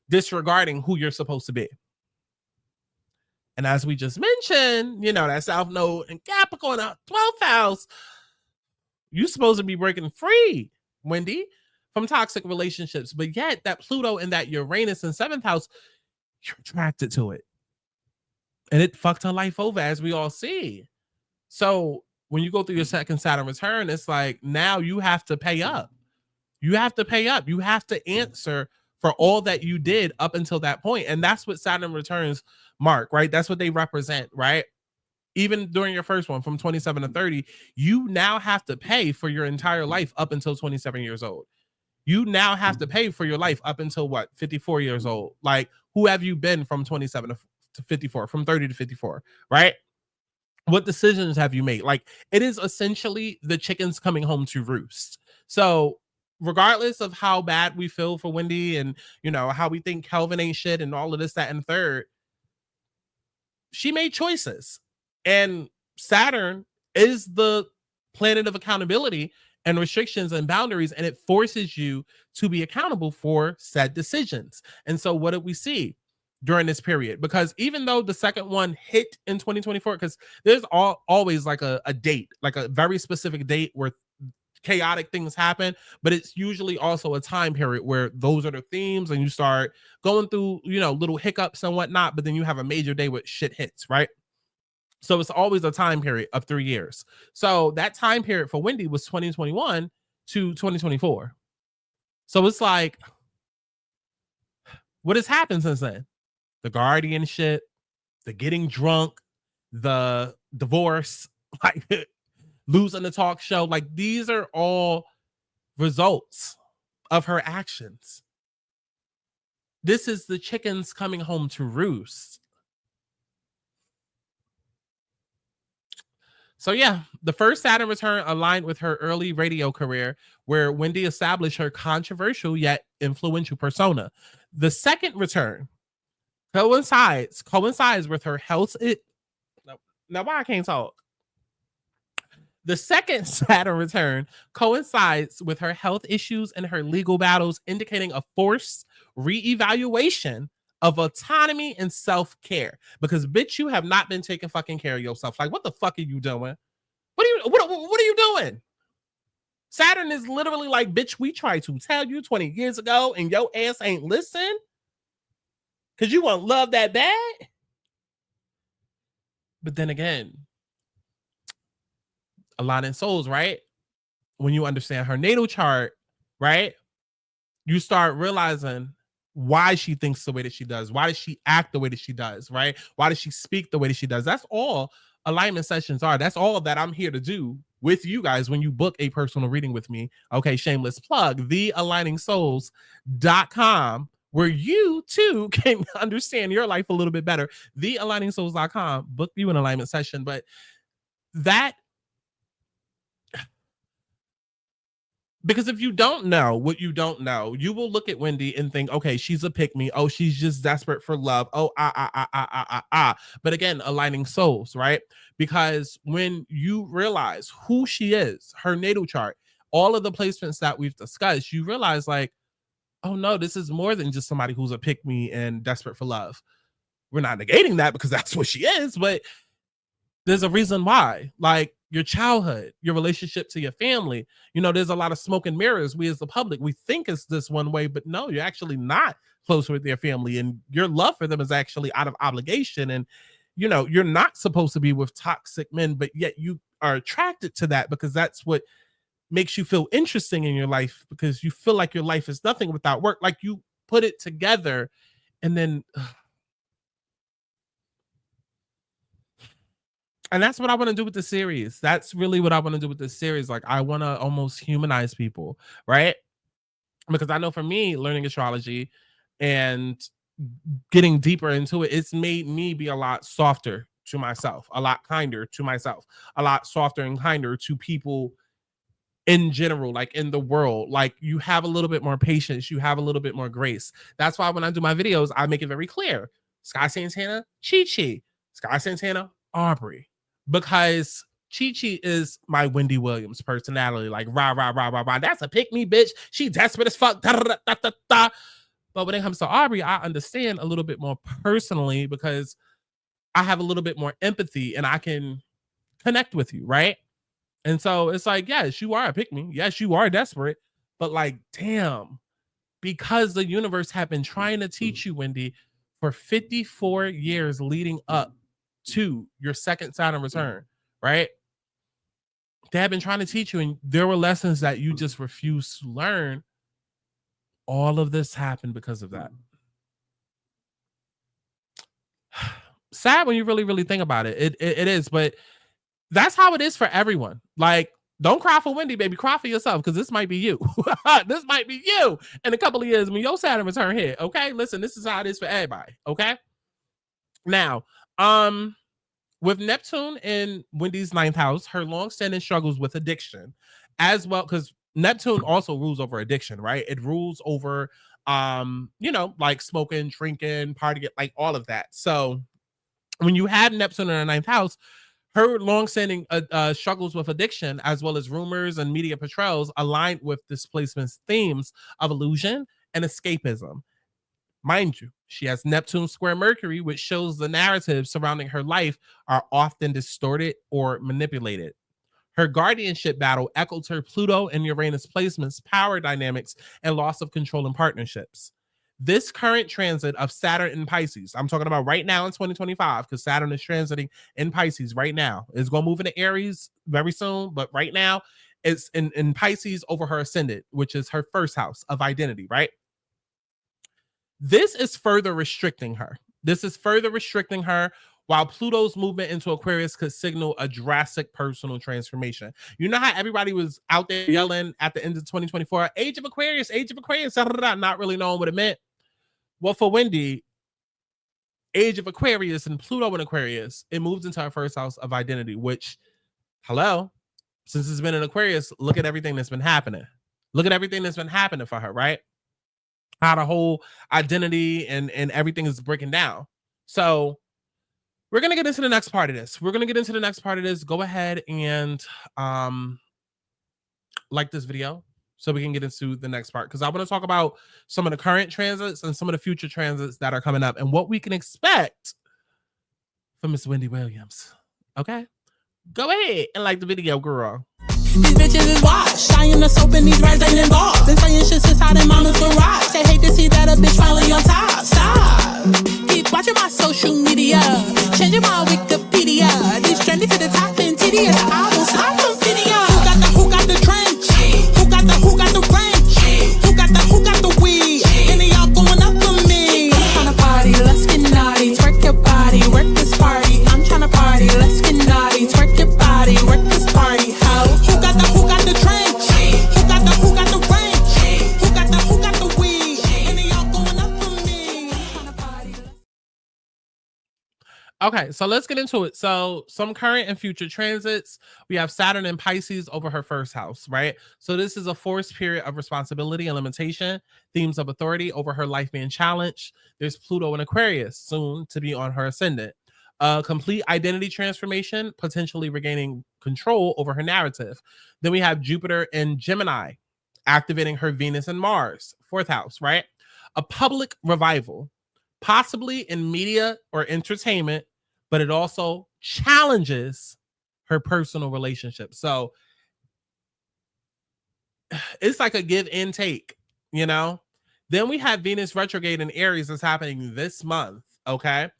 disregarding who you're supposed to be? And as we just mentioned, you know, that South Node and Capricorn, 12th house, you're supposed to be breaking free, Wendy, from toxic relationships. But yet that Pluto and that Uranus in 7th house, you're attracted to it. And it fucked her life over, as we all see. So when you go through your second Saturn return, it's like now you have to pay up. You have to pay up. You have to answer for all that you did up until that point. And that's what Saturn returns mark, right? That's what they represent, right? Even during your first one from 27 to 30, you now have to pay for your entire life up until 27 years old. You now have to pay for your life up until what, 54 years old? Like, who have you been from 27 to 54, from 30 to 54, right? What decisions have you made? Like, it is essentially the chickens coming home to roost. So regardless of how bad we feel for Wendy and, you know, how we think Kelvin ain't shit and all of this, that, and third, she made choices. And Saturn is the planet of accountability and restrictions and boundaries, and it forces you to be accountable for said decisions. And so what did we see during this period? Because even though the second one hit in 2024, because there's always like a date, like a very specific date where chaotic things happen, but it's usually also a time period where those are the themes and you start going through, you know, little hiccups and whatnot, but then you have a major day with shit hits, right? So it's always a time period of 3 years. So that time period for Wendy was 2021 to 2024. So it's like, what has happened since then? The guardianship, the getting drunk, the divorce, like losing the talk show. Like these are all results of her actions. This is the chickens coming home to roost. So yeah, the first Saturn return aligned with her early radio career, where Wendy established her controversial yet influential persona. The second return coincides with her health. Now, why I can't talk? The second Saturn return coincides with her health issues and her legal battles, indicating a forced reevaluation of autonomy and self-care. Because bitch, you have not been taking fucking care of yourself. Like, what the fuck are you doing? What are you doing? Saturn is literally like, bitch, we tried to tell you 20 years ago and your ass ain't listen. Cause you want love that bad. But then again, aligning souls, right? When you understand her natal chart, right? You start realizing why she thinks the way that she does. Why does she act the way that she does, right? Why does she speak the way that she does? That's all alignment sessions are. That's all that I'm here to do with you guys when you book a personal reading with me. Okay, shameless plug, thealigningsouls.com, where you too can understand your life a little bit better. TheAligningsouls.com, book you an alignment session. But that, because if you don't know what you don't know, you will look at Wendy and think, okay, she's a pick me. Oh, she's just desperate for love. Oh, But again, aligning souls, right? Because when you realize who she is, her natal chart, all of the placements that we've discussed, you realize like, oh no, this is more than just somebody who's a pick me and desperate for love. We're not negating that because that's what she is, but there's a reason why. Like your childhood, your relationship to your family, you know, there's a lot of smoke and mirrors. We as the public, we think it's this one way, but no, you're actually not close with your family, and your love for them is actually out of obligation. And you know, you're not supposed to be with toxic men, but yet you are attracted to that because that's what makes you feel interesting in your life, because you feel like your life is nothing without work. Like you put it together, and then and that's what I want to do with the series. That's really what I want to do with this series. Like I want to almost humanize people, right? Because I know for me, learning astrology and getting deeper into it, it's made me be a lot softer to myself, a lot kinder to myself, a lot softer and kinder to people in general, like in the world. Like you have a little bit more patience, you have a little bit more grace. That's why when I do my videos, I make it very clear. Sky Santana, Chi-Chi. Sky Santana, Aubrey. Because Chi-Chi is my Wendy Williams personality. Like rah, rah, rah, rah, rah. That's a pick me bitch. She desperate as fuck. Da, da, da, da, da. But when it comes to Aubrey, I understand a little bit more personally because I have a little bit more empathy and I can connect with you, right? And so it's like, yes, you are a pick me. Yes, you are desperate. But like, damn, because the universe have been trying to teach you, Wendy, for 54 years leading up to your second Saturn return, right? They have been trying to teach you, and there were lessons that you just refused to learn. All of this happened because of that. Sad when you really, really think about it. It is, but that's how it is for everyone. Like, don't cry for Wendy, baby. Cry for yourself, because this might be you. This might be you in a couple of years when your Saturn return hit. Okay, listen, this is how it is for everybody. Okay, now, with Neptune in Wendy's 9th house, her long-standing struggles with addiction, as well, because Neptune also rules over addiction, right? It rules over, you know, like smoking, drinking, partying, like all of that. So when you have Neptune in her 9th house, her long-standing struggles with addiction, as well as rumors and media portrayals, aligned with displacement's themes of illusion and escapism. Mind you, she has Neptune square Mercury, which shows the narratives surrounding her life are often distorted or manipulated. Her guardianship battle echoed her Pluto and Uranus placements, power dynamics, and loss of control in partnerships. This current transit of Saturn in Pisces, I'm talking about right now in 2025, because Saturn is transiting in Pisces right now. It's going to move into Aries very soon, but right now it's in Pisces over her ascendant, which is her first house of identity, right? This is further restricting her. This is further restricting her, while Pluto's movement into Aquarius could signal a drastic personal transformation. You know how everybody was out there yelling at the end of 2024, age of Aquarius, not really knowing what it meant? Well, for Wendy, age of Aquarius and Pluto in Aquarius, it moved into her first house of identity, which, hello, since it's been in Aquarius, look at everything that's been happening. Look at everything that's been happening for her, right? How the whole identity and everything is breaking down. So we're going to get into the next part of this. Go ahead and like this video so we can get into the next part, because I want to talk about some of the current transits and some of the future transits that are coming up and what we can expect from Miss Wendy Williams. Okay? Go ahead and like the video, girl. These bitches is washed. I am the soap and these rats ain't involved. Been saying shit since out in mama's garage. They hate to see that a bitch finally on top. Stop. Keep watching my social media. Changing my Wikipedia. These trendy to the top and tedious. I will stop from video. Who got the trench? Who got the wrench? Who got the weed? And they all going up for me. I'm tryna party, let's get naughty. Twerk your body, work this party. I'm tryna party, let's get naughty. Twerk your body, work this party. Who got the trench? Who got the wrench? Who got the weed? And they all going up for Okay, so let's get into it. So, some current and future transits. We have Saturn and Pisces over her first house, right? So, this is a forced period of responsibility and limitation, themes of authority over her life being challenged. There's Pluto in Aquarius, soon to be on her ascendant. A complete identity transformation, potentially regaining control over her narrative. Then we have Jupiter in Gemini, activating her Venus and Mars, fourth house, right? A public revival, possibly in media or entertainment, but it also challenges her personal relationship. So it's like a give and take, you know? Then we have Venus retrograde in Aries that's happening this month, okay?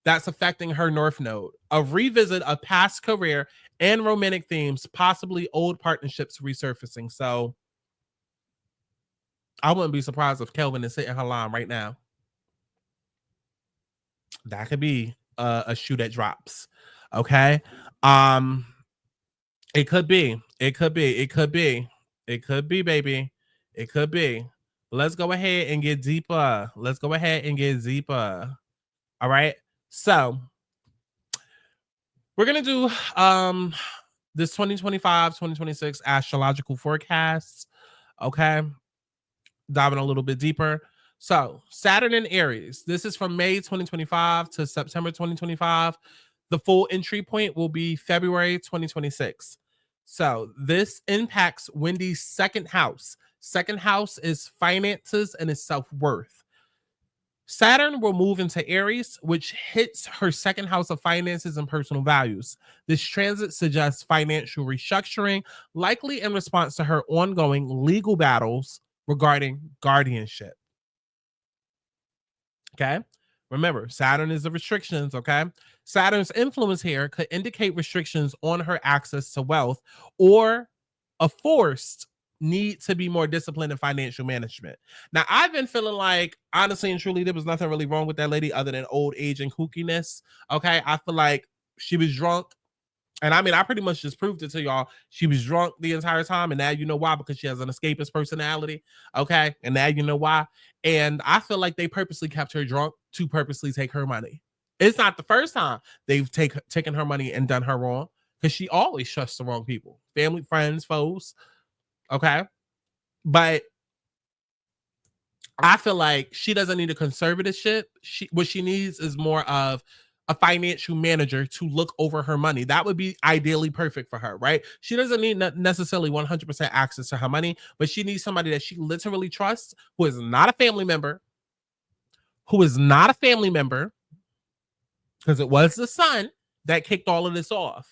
That's affecting her North Node. A revisit of past career and romantic themes, possibly old partnerships resurfacing. So I wouldn't be surprised if Kelvin is hitting her line right now. That could be a shoe that drops. Okay. Um, it could be. It could be. It could be. It could be, baby. It could be. Let's go ahead and get deeper. Let's go ahead and get deeper. All right. So we're gonna do this 2025-2026 astrological forecasts. Okay. Diving a little bit deeper. So, Saturn in Aries. This is from May 2025 to September 2025. The full entry point will be February 2026. So, this impacts Wendy's second house. Second house is finances and is self-worth. Saturn will move into Aries, which hits her second house of finances and personal values. This transit suggests financial restructuring, likely in response to her ongoing legal battles regarding guardianship. Okay. Remember, Saturn is the restrictions. Okay. Saturn's influence here could indicate restrictions on her access to wealth or a forced need to be more disciplined in financial management. Now, I've been feeling like, honestly and truly, there was nothing really wrong with that lady other than old age and kookiness. Okay. I feel like she was drunk. And I mean, I pretty much just proved it to y'all. She was drunk the entire time. And now you know why, because she has an escapist personality. Okay. And now you know why. And I feel like they purposely kept her drunk to purposely take her money. It's not the first time they've taken her money and done her wrong, because she always trusts the wrong people, family, friends, foes. Okay. But I feel like she doesn't need a conservatorship. What she needs is more of a financial manager to look over her money. That would be ideally perfect for her, right? She doesn't need necessarily 100% access to her money, but she needs somebody that she literally trusts, who is not a family member, because it was the son that kicked all of this off.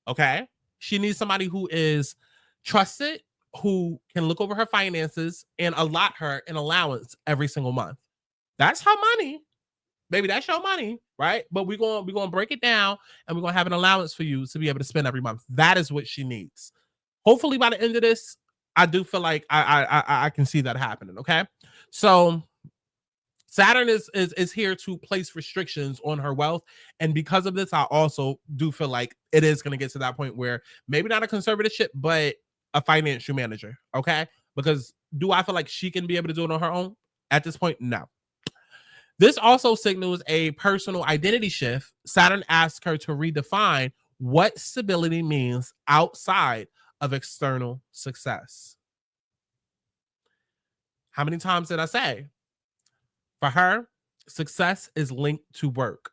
Okay. She needs somebody who is trusted, who can look over her finances and allot her an allowance every single month. That's her money. Baby, that's your money, right? But we're gonna break it down, and we're gonna have an allowance for you to be able to spend every month. That is what she needs. Hopefully, by the end of this, I do feel like I can see that happening. Okay, so Saturn is here to place restrictions on her wealth, and because of this, I also do feel like it is gonna get to that point where maybe not a conservatorship, but a financial manager. Okay, because do I feel like she can be able to do it on her own at this point? No. This also signals a personal identity shift. Saturn asks her to redefine what stability means outside of external success. How many times did I say? For her, success is linked to work.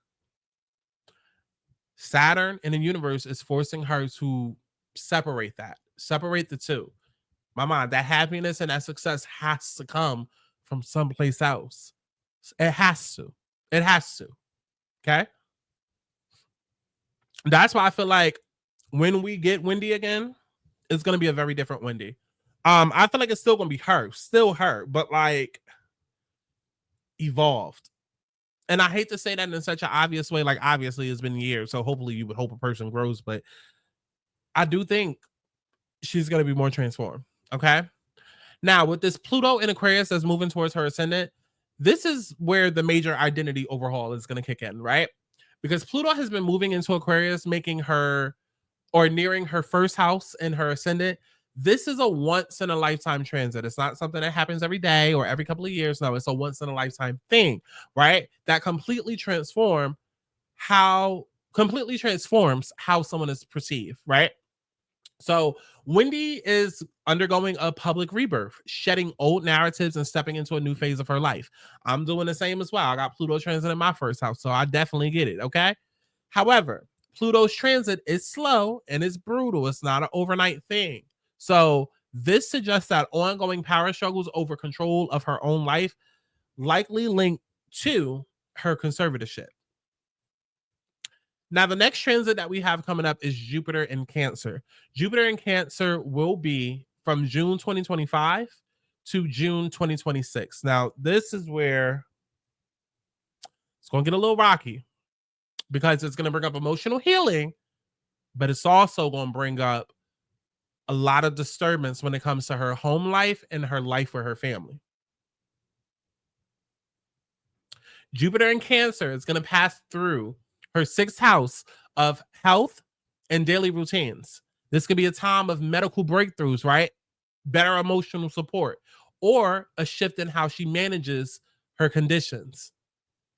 Saturn in the universe is forcing her to separate the two. My mind, that happiness and that success has to come from someplace else. It has to. It has to. Okay. That's why I feel like when we get Wendy again, it's gonna be a very different Wendy. I feel like it's still gonna be still her, but like evolved. And I hate to say that in such an obvious way. Like, obviously, it's been years, so hopefully you would hope a person grows, but I do think she's gonna be more transformed. Okay. Now, with this Pluto in Aquarius that's moving towards her ascendant, this is where the major identity overhaul is going to kick in, right? Because Pluto has been moving into Aquarius, making her or nearing her first house in her ascendant. This is a once in a lifetime transit. It's not something that happens every day or every couple of years. No, it's a once in a lifetime thing, right? That completely transform how completely transforms how someone is perceived, right? So Wendy is undergoing a public rebirth, shedding old narratives and stepping into a new phase of her life. I'm doing the same as well. I got Pluto transit in my first house, so I definitely get it. Okay. However, Pluto's transit is slow and it's brutal. It's not an overnight thing. So this suggests that ongoing power struggles over control of her own life likely linked to her conservatorship. Now, the next transit that we have coming up is Jupiter in Cancer. Jupiter in Cancer will be from June 2025 to June 2026. Now, this is where it's going to get a little rocky because it's going to bring up emotional healing, but it's also going to bring up a lot of disturbance when it comes to her home life and her life with her family. Jupiter in Cancer is going to pass through her sixth house of health and daily routines. This could be a time of medical breakthroughs, right? Better emotional support, or a shift in how she manages her conditions.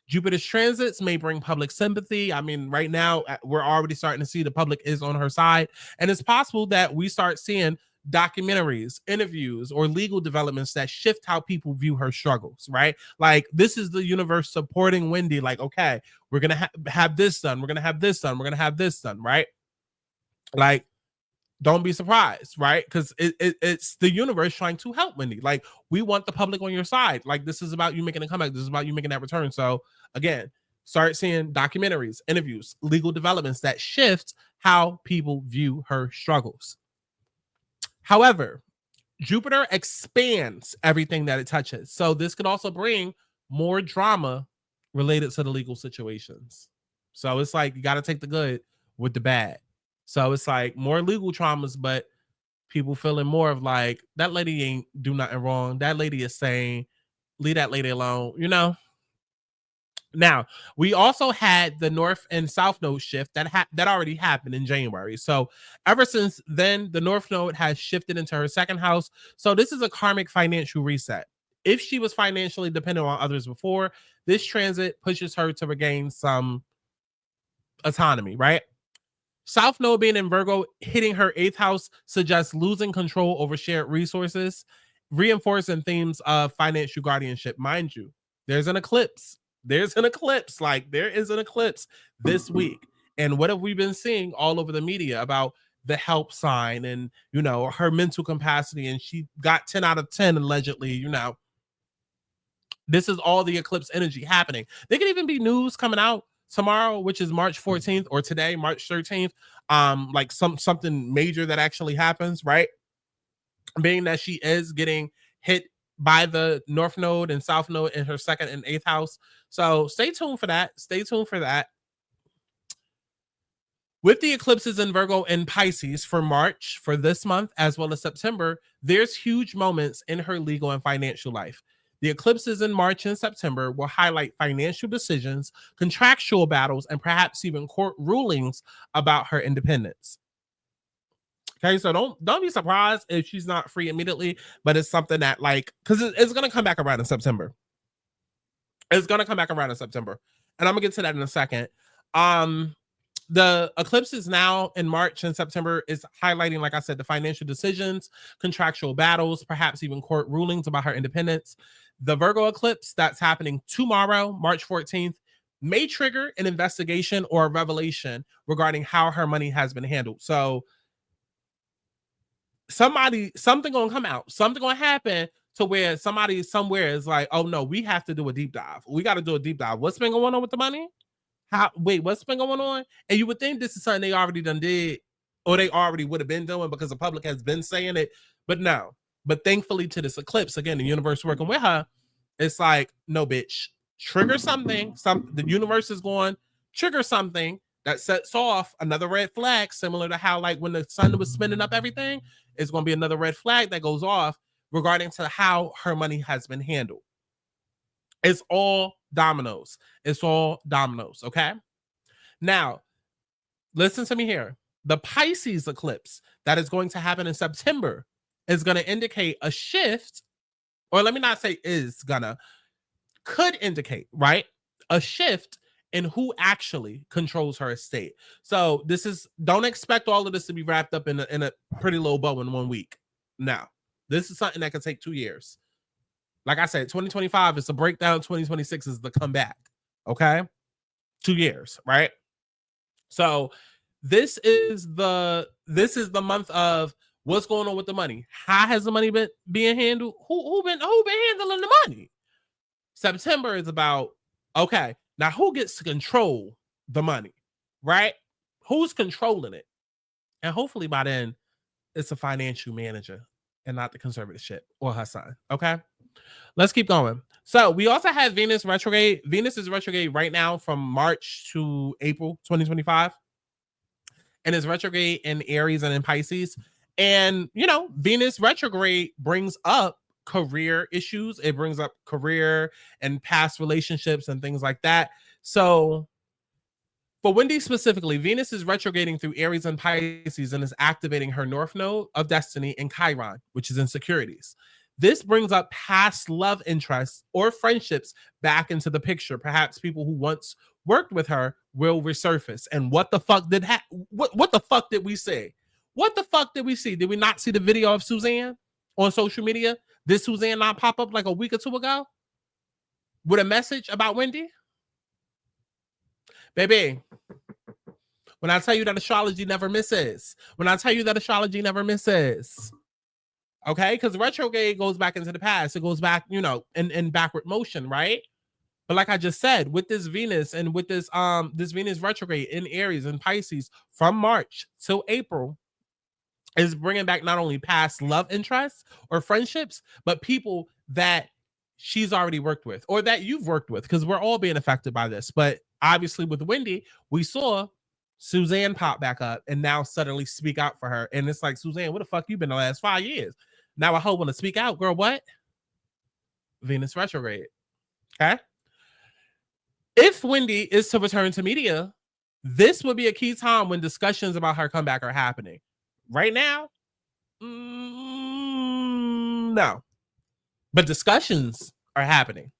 Jupiter's transits may bring public sympathy. I mean, right now, we're already starting to see the public is on her side. And it's possible that we start seeing documentaries, interviews, or legal developments that shift how people view her struggles, right? Like, this is the universe supporting Wendy. Like, okay, we're going to have this done. We're going to have this done. We're going to have this done, right? Like, don't be surprised, right? Because it's the universe trying to help Wendy. Like, we want the public on your side. Like, this is about you making a comeback. This is about you making that return. So again, start seeing documentaries, interviews, legal developments that shift how people view her struggles. However, Jupiter expands everything that it touches. So this could also bring more drama related to the legal situations. So it's like you got to take the good with the bad. So it's like more legal traumas, but people feeling more of like, that lady ain't do nothing wrong. That lady is saying, leave that lady alone, you know? Now, we also had the North and South Node shift that already happened in January. So ever since then, the North Node has shifted into her second house. So this is a karmic financial reset. If she was financially dependent on others before, this transit pushes her to regain some autonomy, right? South Node being in Virgo, hitting her eighth house suggests losing control over shared resources, reinforcing themes of financial guardianship. Mind you, there's an eclipse. There's an eclipse. Like, there is an eclipse this week. And what have we been seeing all over the media about the help sign and, you know, her mental capacity? And she got 10 out of 10, allegedly, you know. This is all the eclipse energy happening. There could even be news coming out tomorrow, which is March 14th, or today, March 13th, like something major that actually happens, right? Being that she is getting hit by the North Node and South Node in her second and eighth house. So stay tuned for that. Stay tuned for that. With the eclipses in Virgo and Pisces for March, for this month, as well as September, there's huge moments in her legal and financial life. The eclipses in March and September will highlight financial decisions, contractual battles, and perhaps even court rulings about her independence. Okay, so don't be surprised if she's not free immediately, but it's something that, like, because it's gonna come back around in September. It's gonna come back around in September, and I'm gonna get to that in a second. The eclipses now in March and September is highlighting, like I said, the financial decisions, contractual battles, perhaps even court rulings about her independence. The Virgo eclipse that's happening tomorrow, March 14th, may trigger an investigation or a revelation regarding how her money has been handled. So something gonna come out, something gonna happen to where somebody somewhere is like, oh no, we have to do a deep dive. We got to do a deep dive. What's been going on with the money? What's been going on? And you would think this is something they already done did, or they already would have been doing because the public has been saying it, but no. But thankfully to this eclipse, again, the universe working with her, it's like, no, bitch, trigger something. The universe is going trigger something that sets off another red flag, similar to how, like, when the sun was spinning up everything, it's going to be another red flag that goes off regarding to how her money has been handled. It's all dominoes. It's all dominoes. Okay. Now, listen to me here. The Pisces eclipse that is going to happen in September is going to indicate a shift, or let me not say is gonna, could indicate, right? A shift and who actually controls her estate. So don't expect all of this to be wrapped up in a pretty little bow in 1 week. No, this is something that could take 2 years. Like I said, 2025 is the breakdown. 2026 is the comeback. Okay, 2 years, right? So this is the month of what's going on with the money. How has the money been being handled? Who been handling the money? September is about, okay, now who gets to control the money, right? Who's controlling it? And hopefully by then it's a financial manager and not the conservatorship or her son. Okay, let's keep going. So we also have Venus retrograde. Venus is retrograde right now from March to April 2025. And is retrograde in Aries and in Pisces. And, Venus retrograde brings up career issues. It brings up career and past relationships and things like that. So for Wendy specifically, Venus is retrograding through Aries and Pisces and is activating her North Node of Destiny in Chiron, which is insecurities. This brings up past love interests or friendships back into the picture. Perhaps people who once worked with her will resurface. And what the fuck did what the fuck did we say? What the fuck did we see? Did we not see the video of Suzanne on social media? Did Suzanne not pop up like a week or two ago with a message about Wendy? Baby, when I tell you that astrology never misses, okay, because retrograde goes back into the past. It goes back, in backward motion, right? But like I just said, with this Venus and with this Venus retrograde in Aries and Pisces from March till April is bringing back not only past love interests or friendships, but people that she's already worked with or that you've worked with, because we're all being affected by this. But obviously with Wendy, we saw Suzanne pop back up and now suddenly speak out for her. And it's like, Suzanne, what the fuck you been the last 5 years? Now I hope want to speak out, girl. What? Venus retrograde. Okay. If Wendy is to return to media, this would be a key time when discussions about her comeback are happening. Right now, no. But discussions are happening.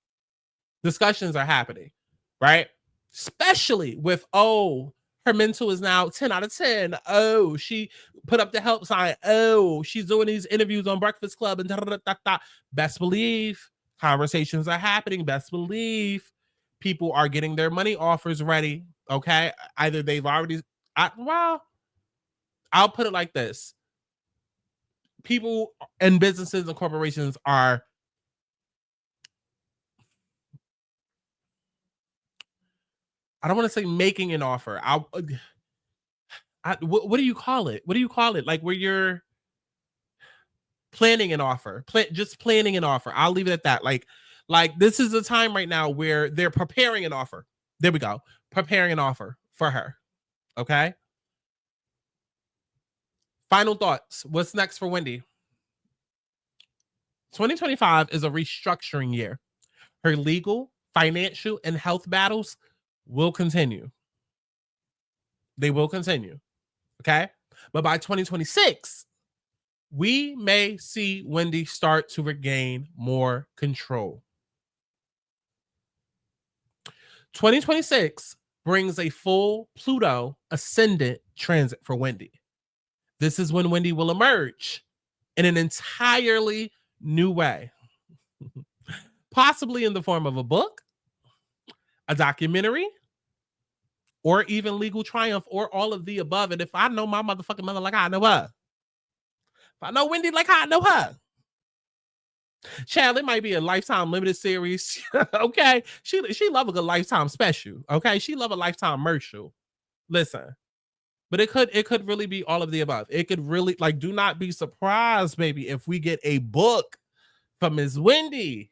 Right? Especially with, her mental is now 10 out of 10. Oh, she put up the help sign. Oh, she's doing these interviews on Breakfast Club and da-da-da-da-da. Best believe conversations are happening. Best believe people are getting their money offers ready. Okay. Either they've already, I'll put it like this. People and businesses and corporations are I don't want to say making an offer. What do you call it? Like where you're planning an offer, just planning an offer. I'll leave it at that. Like this is a time right now where they're preparing an offer. There we go. Preparing an offer for her. Okay. Final thoughts. What's next for Wendy? 2025 is a restructuring year. Her legal, financial, and health battles will continue. They will continue. Okay. But by 2026, we may see Wendy start to regain more control. 2026 brings a full Pluto ascendant transit for Wendy. This is when Wendy will emerge in an entirely new way, possibly in the form of a book, a documentary, or even legal triumph, or all of the above. And if I know my motherfucking mother like I know her, if I know Wendy like I know her, child, it might be a Lifetime limited series. Okay, she love a good Lifetime special. Okay, she love a Lifetime commercial. Listen, but it could really be all of the above. It could really, like, do not be surprised, baby, if we get a book from Ms. Wendy.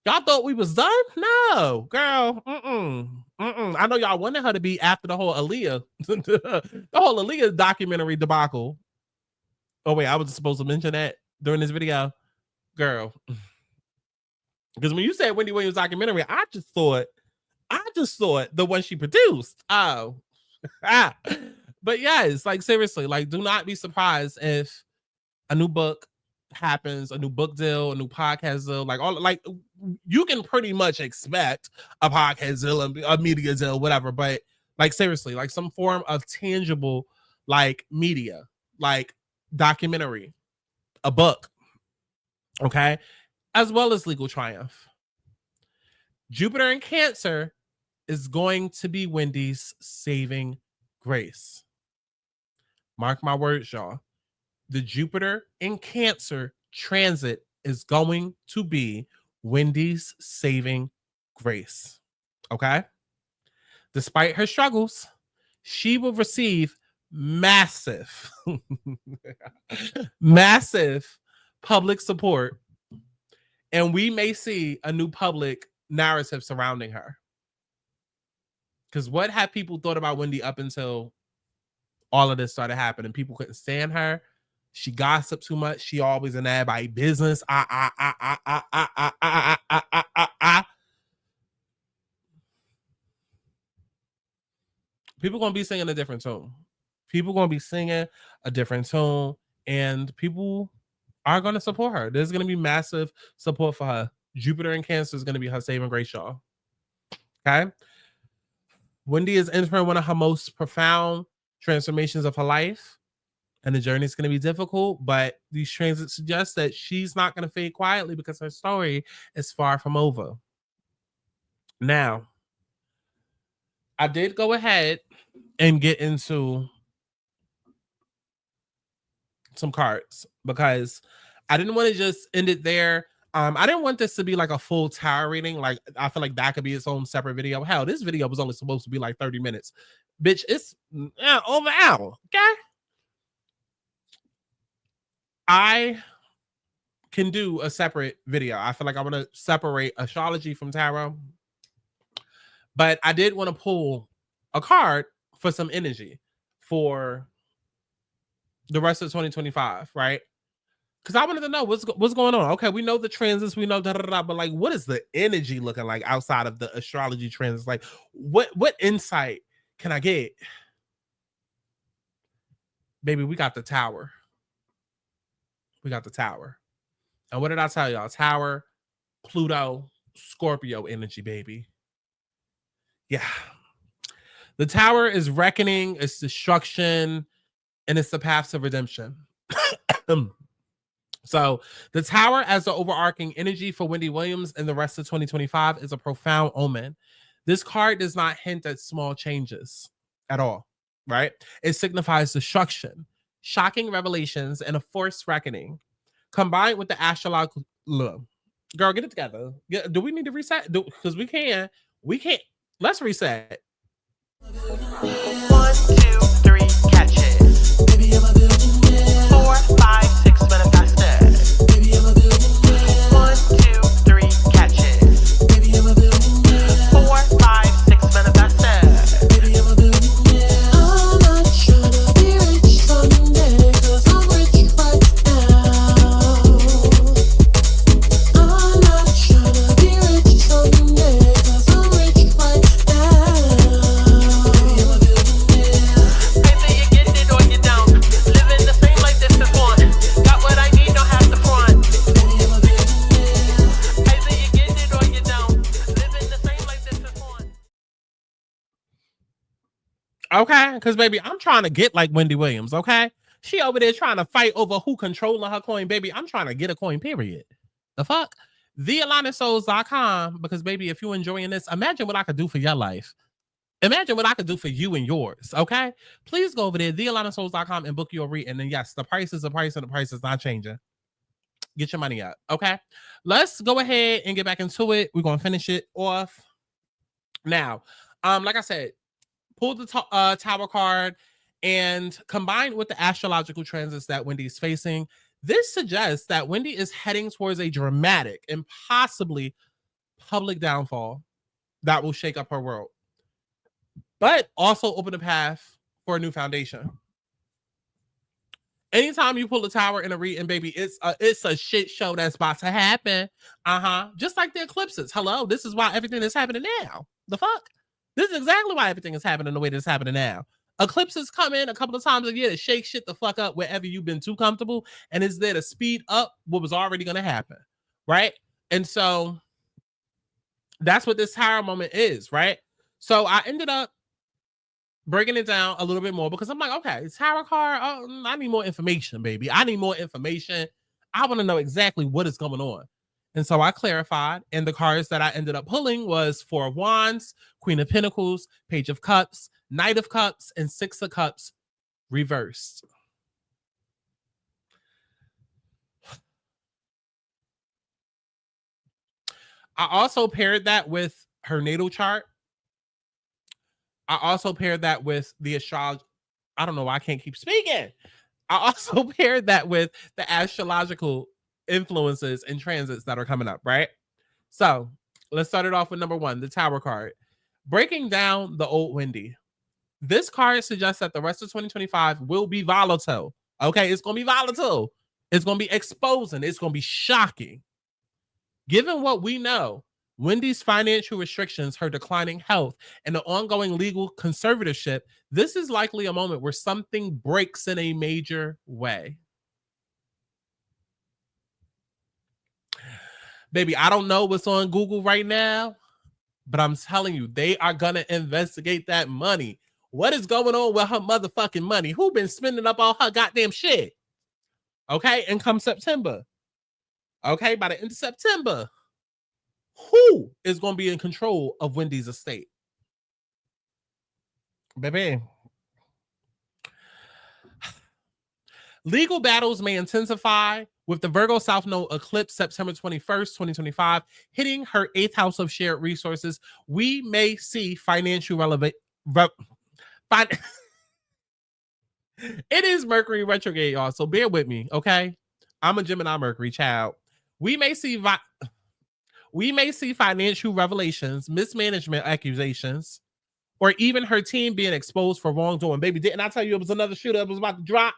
Y'all thought we was done? No, girl. I know y'all wanted her to be after the whole Aaliyah, the whole Aaliyah documentary debacle. Oh wait, I was supposed to mention that during this video, girl. Because when you said Wendy Williams documentary, I just thought the one she produced. Oh, but yes, like seriously, like do not be surprised if a new book happens, a new book deal, a new podcast deal, like all, like you can pretty much expect a podcast deal, a media deal, whatever. But like seriously, like some form of tangible like media, like documentary, a book, okay, as well as legal triumph. Jupiter in Cancer is going to be Wendy's saving grace. Mark my words, y'all. The Jupiter in Cancer transit is going to be Wendy's saving grace. Okay? Despite her struggles, she will receive massive, massive public support. And we may see a new public narrative surrounding her. Because what have people thought about Wendy up until all of this started happening? People couldn't stand her. She gossiped too much. She always in everybody's business. People gonna be singing a different tune. People gonna be singing a different tune, and people are gonna support her. There's gonna be massive support for her. Jupiter in Cancer is gonna be her saving grace, y'all. Okay. Wendy is entering one of her most profound transformations of her life. And the journey is going to be difficult, but these transits suggest that she's not going to fade quietly because her story is far from over. Now, I did go ahead and get into some cards because I didn't want to just end it there. I didn't want this to be like a full tarot reading. Like, I feel like that could be its own separate video. Hell, this video was only supposed to be like 30 minutes. Bitch, it's over an hour. Okay. I can do a separate video. I feel like I want to separate astrology from tarot. But I did want to pull a card for some energy for the rest of 2025, right? Because I wanted to know what's going on. Okay, we know the transits, we know but like, what is the energy looking like outside of the astrology transits? Like, what insight can I get? Baby, we got the Tower. We got the Tower. And what did I tell y'all? Tower, Pluto, Scorpio energy, baby. Yeah. The Tower is reckoning, it's destruction, and it's the path to redemption. So the Tower as the overarching energy for Wendy Williams and the rest of 2025 is a profound omen. This card does not hint at small changes at all, right? It signifies destruction, shocking revelations, and a forced reckoning. Combined with the astrological, girl, get it together. Do we need to reset? Because we can't. Let's reset. 1, 2, 3, catch it. 4, 5, 6, manifest it. 1, 2, 3, catch it. 4, 5, 6, manifest it. I'm not trying to be rich someday, 'cause I'm rich right now. I'm not trying to be rich someday, 'cause I'm rich right now. Either you get it or you don't. Living the same like this is one. Got what I need, don't have to front. Either you get it or you don't. Living the same like this is one. Okay, because baby, I'm trying to get like Wendy Williams. Okay, she over there trying to fight over who controlling her coin, baby. I'm trying to get a coin. Period. The fuck. TheAlignedsouls.com, because baby, if you're enjoying this, imagine what I could do for your life. Imagine what I could do for you and yours. Okay, please go over there, TheAlignedsouls.com, and book your read. And then yes, the price is the price, and the price is not changing. Get your money up. Okay, let's go ahead and get back into it. We're gonna finish it off now. Like I said, pull the Tower card, and combined with the astrological transits that Wendy's facing, this suggests that Wendy is heading towards a dramatic and possibly public downfall that will shake up her world, but also open the path for a new foundation. Anytime you pull the Tower in a reading, baby, it's a shit show that's about to happen. Just like the eclipses. Hello, this is why everything is happening now. The fuck? This is exactly why everything is happening the way that it's happening now. Eclipses come in a couple of times a year to shake shit the fuck up wherever you've been too comfortable, and it's there to speed up what was already going to happen, right? And so That's what this tower moment is, right? So I ended up breaking it down a little bit more because I'm like, okay, tarot card. Oh, I need more information, baby. I need more information. I want to know exactly what is going on. And so I clarified, and the cards that I ended up pulling was Four of Wands, Queen of Pentacles, Page of Cups, Knight of Cups, and Six of Cups reversed. I also paired that with her natal chart. I also paired that with the astrology. I don't know why I can't keep speaking. I also paired that with the astrological influences and transits that are coming up, right? So let's start it off with number one, the Tower card. Breaking down the old Wendy. This card suggests that the rest of 2025 will be volatile. Okay, it's going to be volatile. It's going to be exposing. It's going to be shocking. Given what we know, Wendy's financial restrictions, her declining health, and the ongoing legal conservatorship, this is likely a moment where something breaks in a major way. Baby, I don't know what's on Google right now, but I'm telling you, they are going to investigate that money. What is going on with her motherfucking money? Who been spending up all her goddamn shit? Okay, and come September. Okay, by the end of September, who is going to be in control of Wendy's estate? Baby. Legal battles may intensify with the Virgo South Node eclipse September 21st, 2025, hitting her 8th house of shared resources. We may see financial relevant. It is Mercury retrograde, y'all, so bear with me, okay? I'm a Gemini Mercury child. We may see financial revelations, mismanagement accusations, or even her team being exposed for wrongdoing. Baby, didn't I tell you it was another shoe that was about to drop?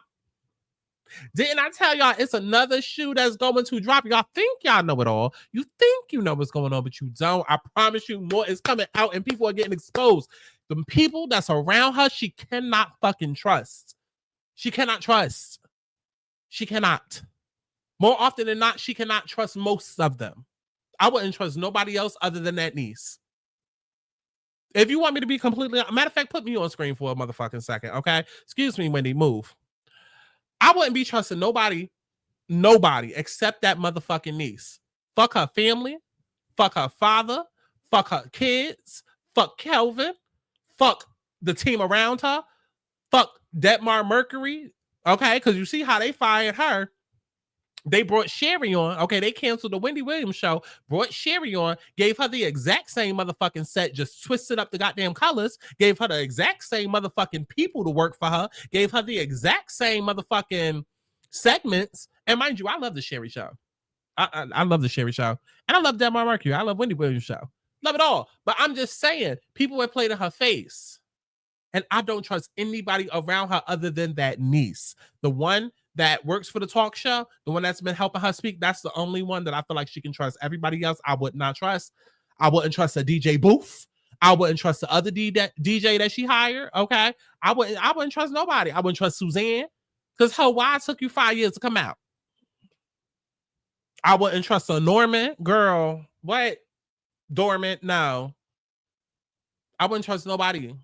Didn't I tell y'all it's another shoe that's going to drop? Y'all think y'all know it all. You think you know what's going on, but you don't. I promise you more is coming out and people are getting exposed. The people that's around her, she cannot fucking trust. She cannot trust. She cannot. More often than not, she cannot trust most of them. I wouldn't trust nobody else other than that niece. If you want me to be completely... Matter of fact, put me on screen for a motherfucking second, okay? Excuse me, Wendy, move. I wouldn't be trusting nobody except that motherfucking niece. Fuck her family. Fuck her father. Fuck her kids. Fuck Kelvin. Fuck the team around her. Fuck Detmar Mercury. Okay, because you see how they fired her. They brought Sherry on. Okay, they canceled the Wendy Williams show, brought Sherry on, gave her the exact same motherfucking set, just twisted up the goddamn colors, gave her the exact same motherfucking people to work for her, gave her the exact same motherfucking segments. And mind you, I love the Sherry show. I love the Sherry show. And I love Detmar Mercury. I love Wendy Williams show. Love it all. But I'm just saying, people have played in her face. And I don't trust anybody around her other than that niece. The one that works for the talk show, the one that's been helping her speak, that's the only one that I feel like she can trust. Everybody else, I would not trust. I wouldn't trust a DJ Booth. I wouldn't trust the other DJ that she hired. Okay. I wouldn't trust nobody. I wouldn't trust Suzanne. Because why it took you 5 years to come out? I wouldn't trust a Norman. Girl, what? Dormant? No. I wouldn't trust nobody.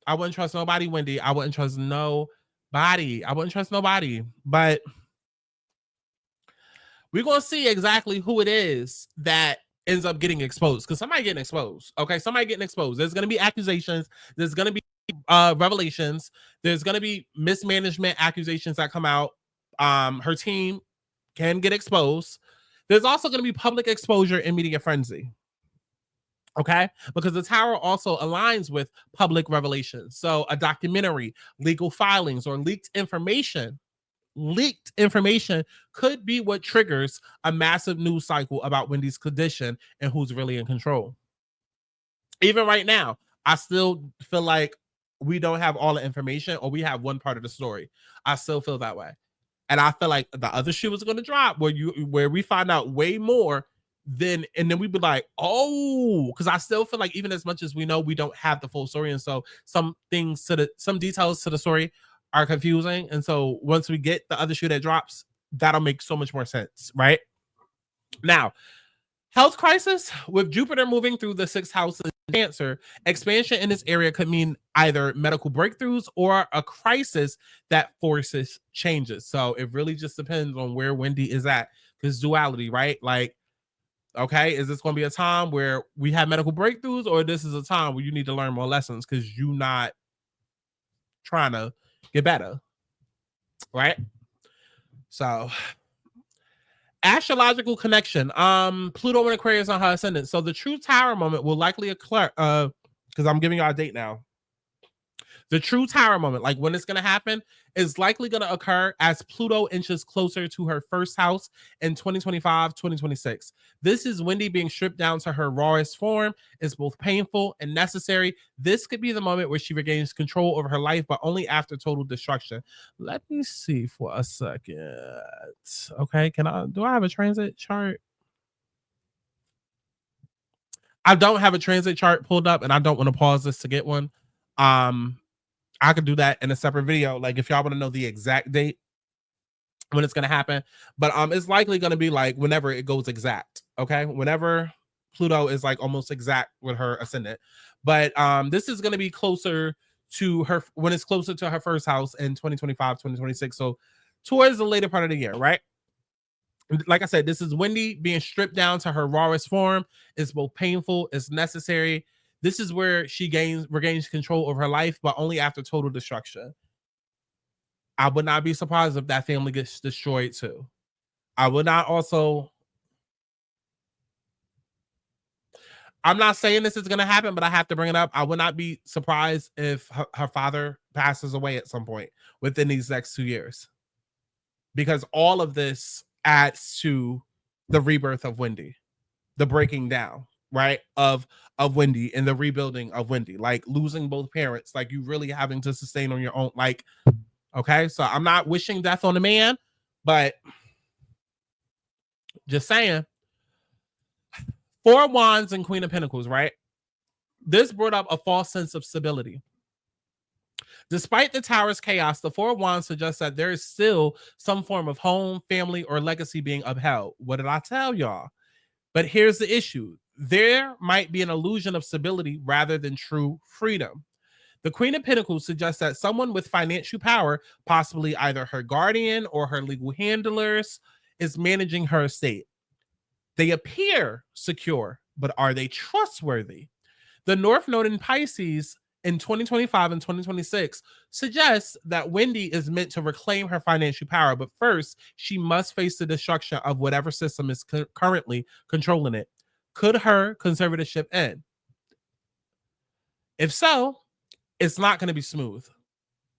I wouldn't trust nobody, Wendy. I wouldn't trust nobody. I wouldn't trust nobody. But we're going to see exactly who it is that ends up getting exposed. Because somebody getting exposed. Okay, somebody getting exposed. There's going to be accusations. There's going to be revelations. There's going to be mismanagement accusations that come out. Her team can get exposed. There's also going to be public exposure and media frenzy. Okay, because the tower also aligns with public revelations. So a documentary, legal filings, or leaked information could be what triggers a massive news cycle about Wendy's condition and who's really in control. Even right now, I still feel like we don't have all the information, or we have one part of the story. I still feel that way. And I feel like the other shoe is going to drop where we find out way more. And then we'd be like, oh, because I still feel like even as much as we know, we don't have the full story. And so some details to the story are confusing. And so once we get the other shoe that drops, that'll make so much more sense, right? Now, Health crisis with Jupiter moving through the sixth house of Cancer. Expansion in this area could mean either medical breakthroughs or a crisis that forces changes. So it really just depends on where Wendy is at. Because duality, right? Like, okay, is this going to be a time where we have medical breakthroughs, or this is a time where you need to learn more lessons because you're not trying to get better, right? So astrological connection. Pluto and Aquarius on her ascendant. So the true tower moment will likely occur. Because I'm giving y'all a date now. The true tower moment, like when it's going to happen, is likely going to occur as Pluto inches closer to her first house in 2025, 2026. This is Wendy being stripped down to her rawest form. It's both painful and necessary. This could be the moment where she regains control over her life, but only after total destruction. Let me see for a second. Okay, do I have a transit chart? I don't have a transit chart pulled up, and I don't want to pause this to get one. I could do that in a separate video. Like if y'all want to know the exact date when it's going to happen, but it's likely going to be like whenever it goes exact. Okay. Whenever Pluto is like almost exact with her ascendant, but this is going to be closer to her when it's closer to her first house in 2025, 2026. So towards the later part of the year, right? Like I said, this is Wendy being stripped down to her rawest form. It's both painful, it's necessary. This is where she regains control over her life, but only after total destruction. I would not be surprised if that family gets destroyed too. I would not also. I'm not saying this is going to happen, but I have to bring it up. I would not be surprised if her father passes away at some point within these next 2 years. Because all of this adds to the rebirth of Wendy, the breaking down, right, of Wendy and the rebuilding of Wendy, like losing both parents, like you really having to sustain on your own. Like, okay, so I'm not wishing death on a man, but just saying. Four of Wands and Queen of Pentacles, right? This brought up a false sense of stability. Despite the Tower's chaos, the Four of Wands suggests that there is still some form of home, family, or legacy being upheld. What did I tell y'all? But here's the issue. There might be an illusion of stability rather than true freedom. The Queen of Pentacles suggests that someone with financial power, possibly either her guardian or her legal handlers, is managing her estate. They appear secure, but are they trustworthy? The North Node in Pisces in 2025 and 2026 suggests that Wendy is meant to reclaim her financial power, but first, she must face the destruction of whatever system is currently controlling it. Could her conservatorship end? If so, it's not going to be smooth.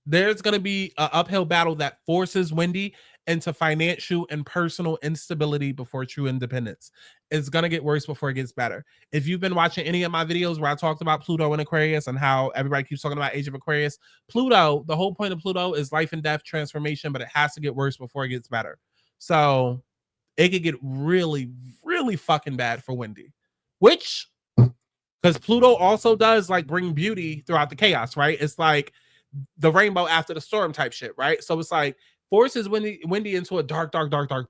There's going to be an uphill battle that forces Wendy into financial and personal instability before true independence. It's going to get worse before it gets better. If you've been watching any of my videos where I talked about Pluto and Aquarius and how everybody keeps talking about Age of Aquarius, Pluto, the whole point of Pluto is life and death transformation, but it has to get worse before it gets better. So it could get really, really fucking bad for Wendy, which, because Pluto also does like bring beauty throughout the chaos, right? It's like the rainbow after the storm type shit, right? So it's like forces Wendy into a dark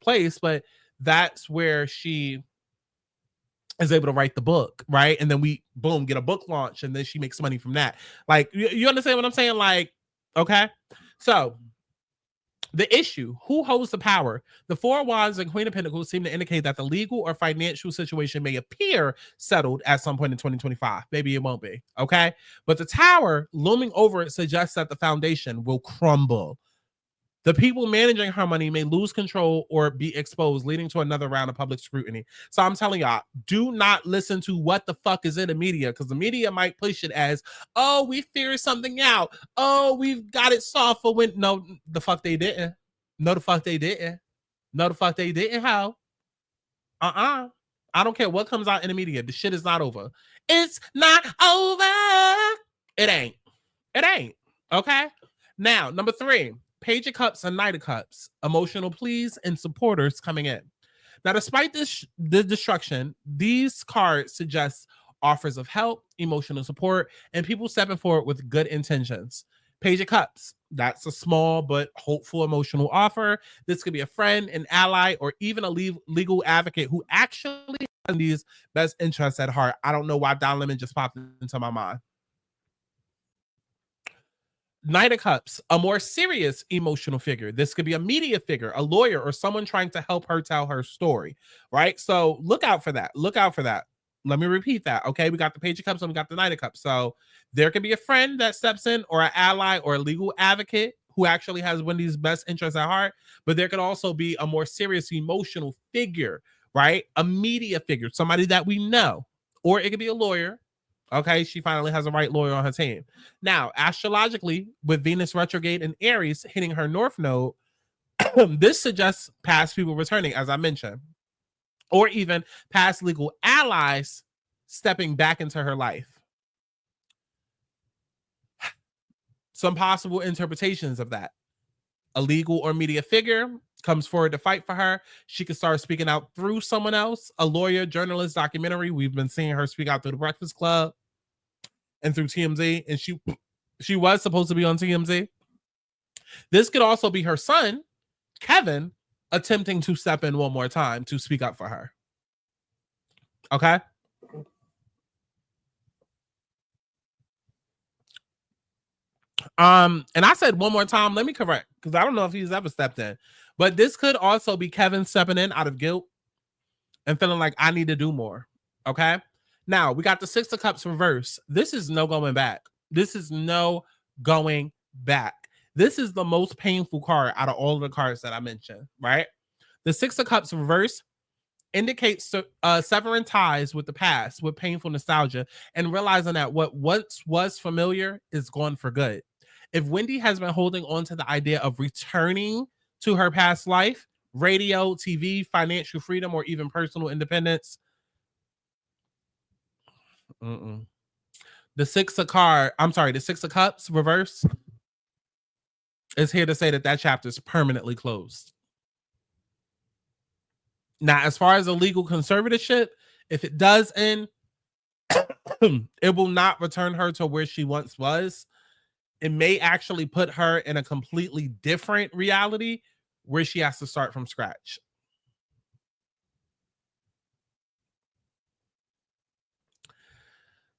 place, but that's where she is able to write the book, right? And then we boom get a book launch, and then she makes money from that. Like, you understand what I'm saying? Like, okay, so the issue: who holds the power? The Four of Wands and Queen of Pentacles seem to indicate that the legal or financial situation may appear settled at some point in 2025. Maybe it won't be, okay? But the Tower looming over it suggests that the foundation will crumble. The people managing her money may lose control or be exposed, leading to another round of public scrutiny. So I'm telling y'all, do not listen to what the fuck is in the media, because the media might push it as, oh, we figured something out. Oh, we've got it soft for when. No, the fuck they didn't. No, the fuck they didn't. No, the fuck they didn't. How? I don't care what comes out in the media. The shit is not over. It's not over. It ain't. It ain't. Okay? Now, number 3. Page of Cups and Knight of Cups, emotional pleas and supporters coming in. Now, despite the destruction, these cards suggest offers of help, emotional support, and people stepping forward with good intentions. Page of Cups, That's a small but hopeful emotional offer. This could be a friend, an ally, or even a legal advocate who actually has these best interests at heart. I don't know why Don Lemon just popped into my mind. Knight of Cups, a more serious emotional figure. This could be a media figure, a lawyer, or someone trying to help her tell her story, right? So look out for that. Look out for that. Let me repeat that. Okay, we got the Page of Cups and we got the Knight of Cups. So there could be a friend that steps in, or an ally, or a legal advocate who actually has Wendy's best interests at heart. But there could also be a more serious emotional figure, right? A media figure, somebody that we know, or it could be a lawyer. Okay, she finally has a right lawyer on her team. Now, astrologically, with Venus retrograde in Aries hitting her North Node, this suggests past people returning, as I mentioned, or even past legal allies stepping back into her life. Some possible interpretations of that. A legal or media figure comes forward to fight for her. She could start speaking out through someone else, a lawyer, journalist, documentary. We've been seeing her speak out through the Breakfast Club and through TMZ, and she was supposed to be on TMZ. This could also be her son, Kevin, attempting to step in one more time to speak up for her. Okay? And I said one more time, let me correct, because I don't know if he's ever stepped in. But this could also be Kevin stepping in out of guilt and feeling like I need to do more. Okay? Now, we got the Six of Cups reverse. This is no going back. This is no going back. This is the most painful card out of all of the cards that I mentioned, right? The Six of Cups reverse indicates severing ties with the past, with painful nostalgia, and realizing that what once was familiar is gone for good. If Wendy has been holding on to the idea of returning to her past life, radio, TV, financial freedom, or even personal independence, the Six of Cups reverse is here to say that chapter is permanently closed. Now, as far as a legal conservatorship, if it does end, it will not return her to where she once was. It may actually put her in a completely different reality where she has to start from scratch.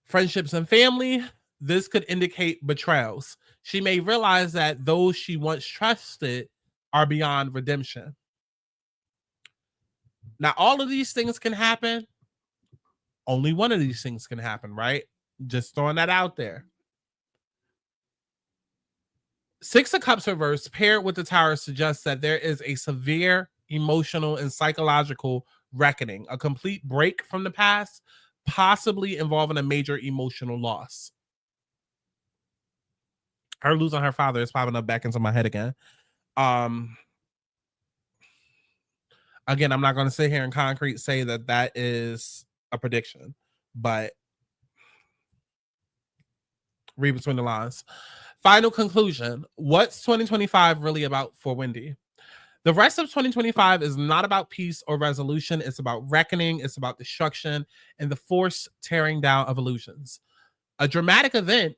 Friendships and family, this could indicate betrayals. She may realize that those she once trusted are beyond redemption. Now, all of these things can happen. Only one of these things can happen, right? Just throwing that out there. Six of Cups reverse paired with the Tower suggests that there is a severe emotional and psychological reckoning, a complete break from the past, possibly involving a major emotional loss. Her losing her father is popping up back into my head again. Again, I'm not going to sit here and concrete say that is a prediction, but read between the lines. Final conclusion. What's 2025 really about for Wendy? The rest of 2025 is not about peace or resolution. It's about reckoning. It's about destruction and the forced tearing down of illusions. A dramatic event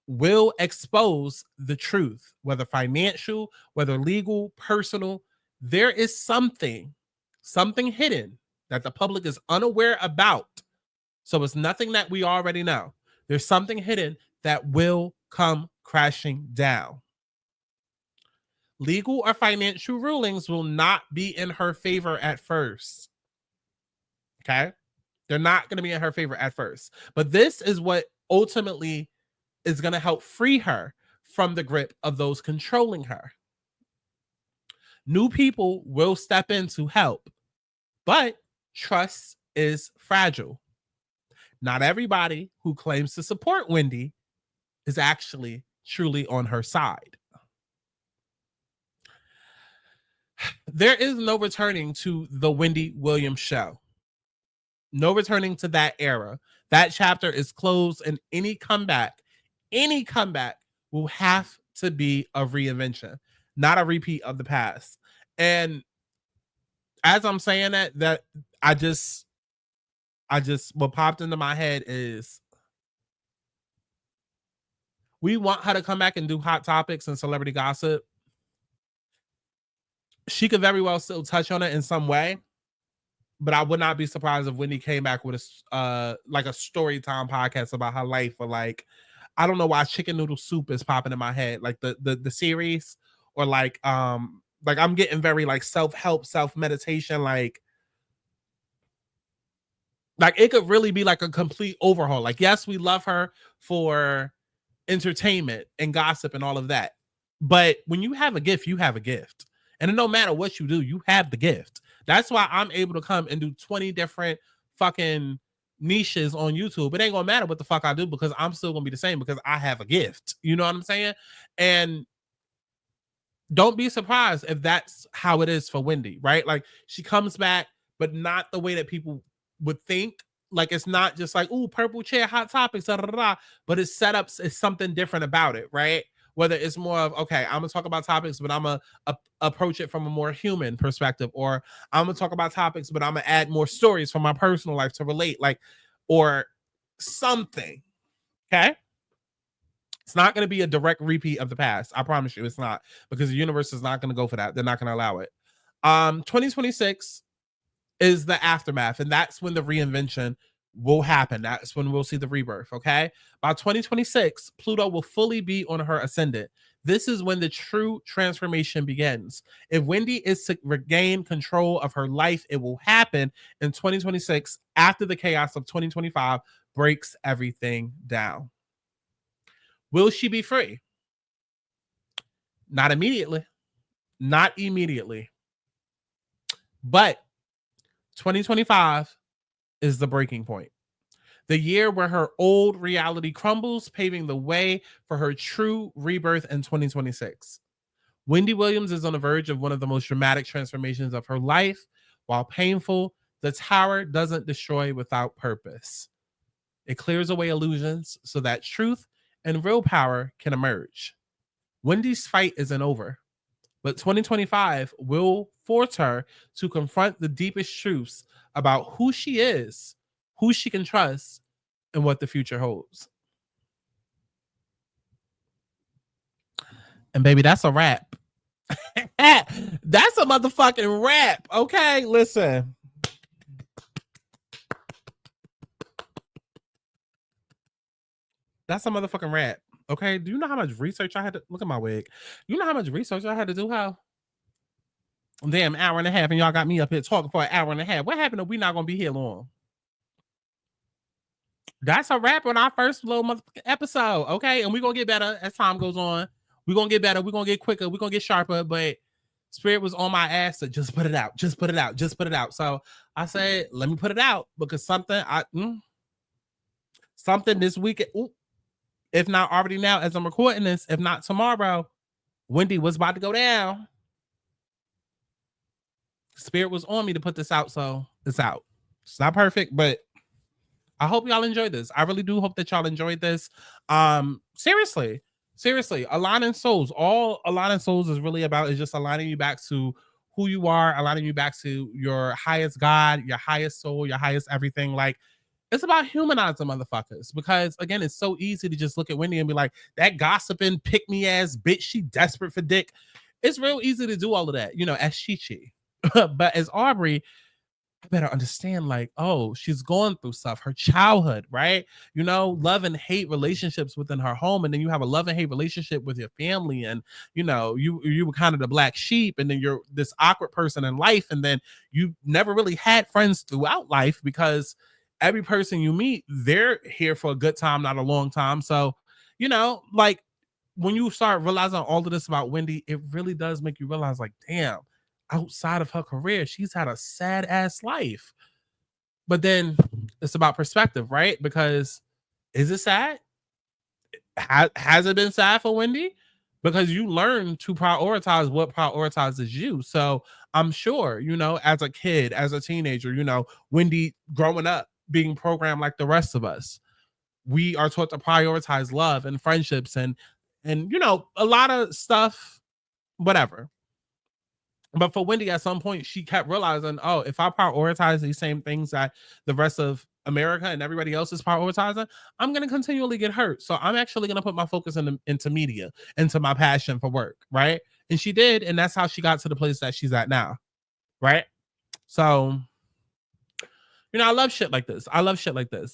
will expose the truth, whether financial, whether legal, personal. There is something hidden that the public is unaware about. So it's nothing that we already know. There's something hidden that will come crashing down. Legal or financial rulings will not be in her favor at first. Okay? They're not going to be in her favor at first. But this is what ultimately is going to help free her from the grip of those controlling her. New people will step in to help, but trust is fragile. Not everybody who claims to support Wendy is actually truly on her side. There is no returning to the Wendy Williams show. No returning to that era. That chapter is closed, and any comeback will have to be a reinvention, not a repeat of the past. And as I'm saying that I just what popped into my head is we want her to come back and do hot topics and celebrity gossip. She could very well still touch on it in some way, but I would not be surprised if Wendy came back with a like a Storytime podcast about her life, or like, I don't know why Chicken Noodle Soup is popping in my head, like the series, or like I'm getting very like self-help, self-meditation, like it could really be like a complete overhaul. Like, yes, we love her for entertainment and gossip and all of that, but when you have a gift, you have a gift, and no matter what you do, you have the gift. That's why I'm able to come and do 20 different fucking niches on YouTube. It ain't gonna matter what the fuck I do, because I'm still gonna be the same, because I have a gift. You know what I'm saying? And don't be surprised if that's how it is for Wendy, right? Like, she comes back, but not the way that people would think. Like, it's not just like, ooh, purple chair, hot topics, da, da, da, da, but it's set up, it's something different about it, right? Whether it's more of, okay, I'm gonna talk about topics, but I'm gonna approach it from a more human perspective, or I'm gonna talk about topics, but I'm gonna add more stories from my personal life to relate, like, or something. Okay. It's not going to be a direct repeat of the past. I promise you it's not, because the universe is not going to go for that. They're not going to allow it. 2026 is the aftermath, and that's when the reinvention will happen. That's when we'll see the rebirth, okay? By 2026, Pluto will fully be on her ascendant. This is when the true transformation begins. If Wendy is to regain control of her life, it will happen in 2026, after the chaos of 2025 breaks everything down. Will she be free? Not immediately. Not immediately. But 2025 is the breaking point. The year where her old reality crumbles, paving the way for her true rebirth in 2026. Wendy Williams is on the verge of one of the most dramatic transformations of her life. While painful, the tower doesn't destroy without purpose. It clears away illusions so that truth and real power can emerge. Wendy's fight isn't over, but 2025 will force her to confront the deepest truths about who she is, who she can trust, and what the future holds. And baby, that's a wrap. That's a motherfucking wrap. Okay, listen. That's a motherfucking wrap. Okay, do you know how much research I had to look at my wig? You know how much research I had to do? How? Damn, hour and a half, and y'all got me up here talking for an hour and a half. What happened if we not gonna be here long? That's a wrap on our first little motherfucking episode. Okay, and we're gonna get better as time goes on. We're gonna get better, we're gonna get quicker, we're gonna get sharper, but Spirit was on my ass to just put it out, just put it out, just put it out. So I said, let me put it out, because something this weekend. If not already now, as I'm recording this, if not tomorrow, Wendy was about to go down. Spirit was on me to put this out, so it's out. It's not perfect, but I hope y'all enjoyed this. I really do hope that y'all enjoyed this. Seriously, aligning souls. All aligning souls is really about is just aligning you back to who you are, aligning you back to your highest God, your highest soul, your highest everything. Like, it's about humanizing motherfuckers, because again, it's so easy to just look at Wendy and be like, that gossiping pick me ass bitch, she desperate for dick. It's real easy to do all of that, as Chi-Chi. But as Aubrey, I better understand, like, oh, she's going through stuff, her childhood, right? Love and hate relationships within her home, and then you have a love and hate relationship with your family, and you were kind of the black sheep, and then you're this awkward person in life, and then you never really had friends throughout life, because every person you meet, they're here for a good time, not a long time. So, like, when you start realizing all of this about Wendy, it really does make you realize, like, damn, outside of her career, she's had a sad ass life. But then it's about perspective, right? Because is it sad? Has it been sad for Wendy? Because you learn to prioritize what prioritizes you. So I'm sure, as a kid, as a teenager, Wendy growing up, being programmed like the rest of us, we are taught to prioritize love and friendships and a lot of stuff, whatever. But for Wendy, at some point, she kept realizing, oh, if I prioritize these same things that the rest of America and everybody else is prioritizing, I'm going to continually get hurt. So I'm actually going to put my focus into media, into my passion for work, right? And she did, and that's how she got to the place that she's at now, right? So, I love shit like this.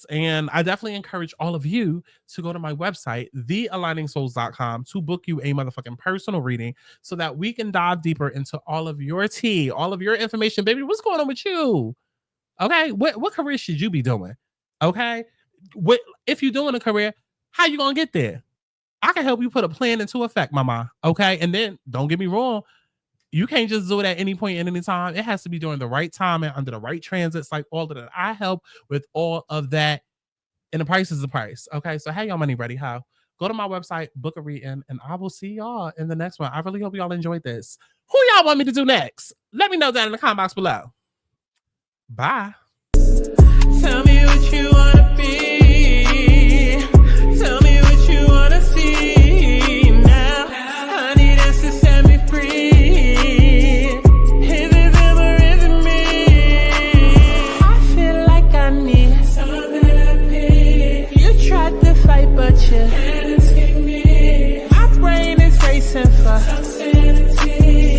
And I definitely encourage all of you to go to my website, thealigningsouls.com, to book you a motherfucking personal reading so that we can dive deeper into all of your tea, all of your information. Baby, what's going on with you? Okay, what career should you be doing? Okay, what if you're doing a career? How you gonna get there? I can help you put a plan into effect, mama. Okay, and then don't get me wrong, you can't just do it at any point at any time. It has to be during the right time and under the right transits, like all of that. I help with all of that, and the price is the price. Okay, so have your money ready. How? Go to my website, book a reading, and I will see y'all in the next one. I really hope y'all enjoyed this. Who y'all want me to do next? Let me know down in the comment box below. Bye. Tell me what you wanna be. Tell me what you wanna see now. I need us to set me free. Is it them or is it me? I feel like I need some therapy. You tried to fight, but you can't escape me. My brain is racing for some sanity.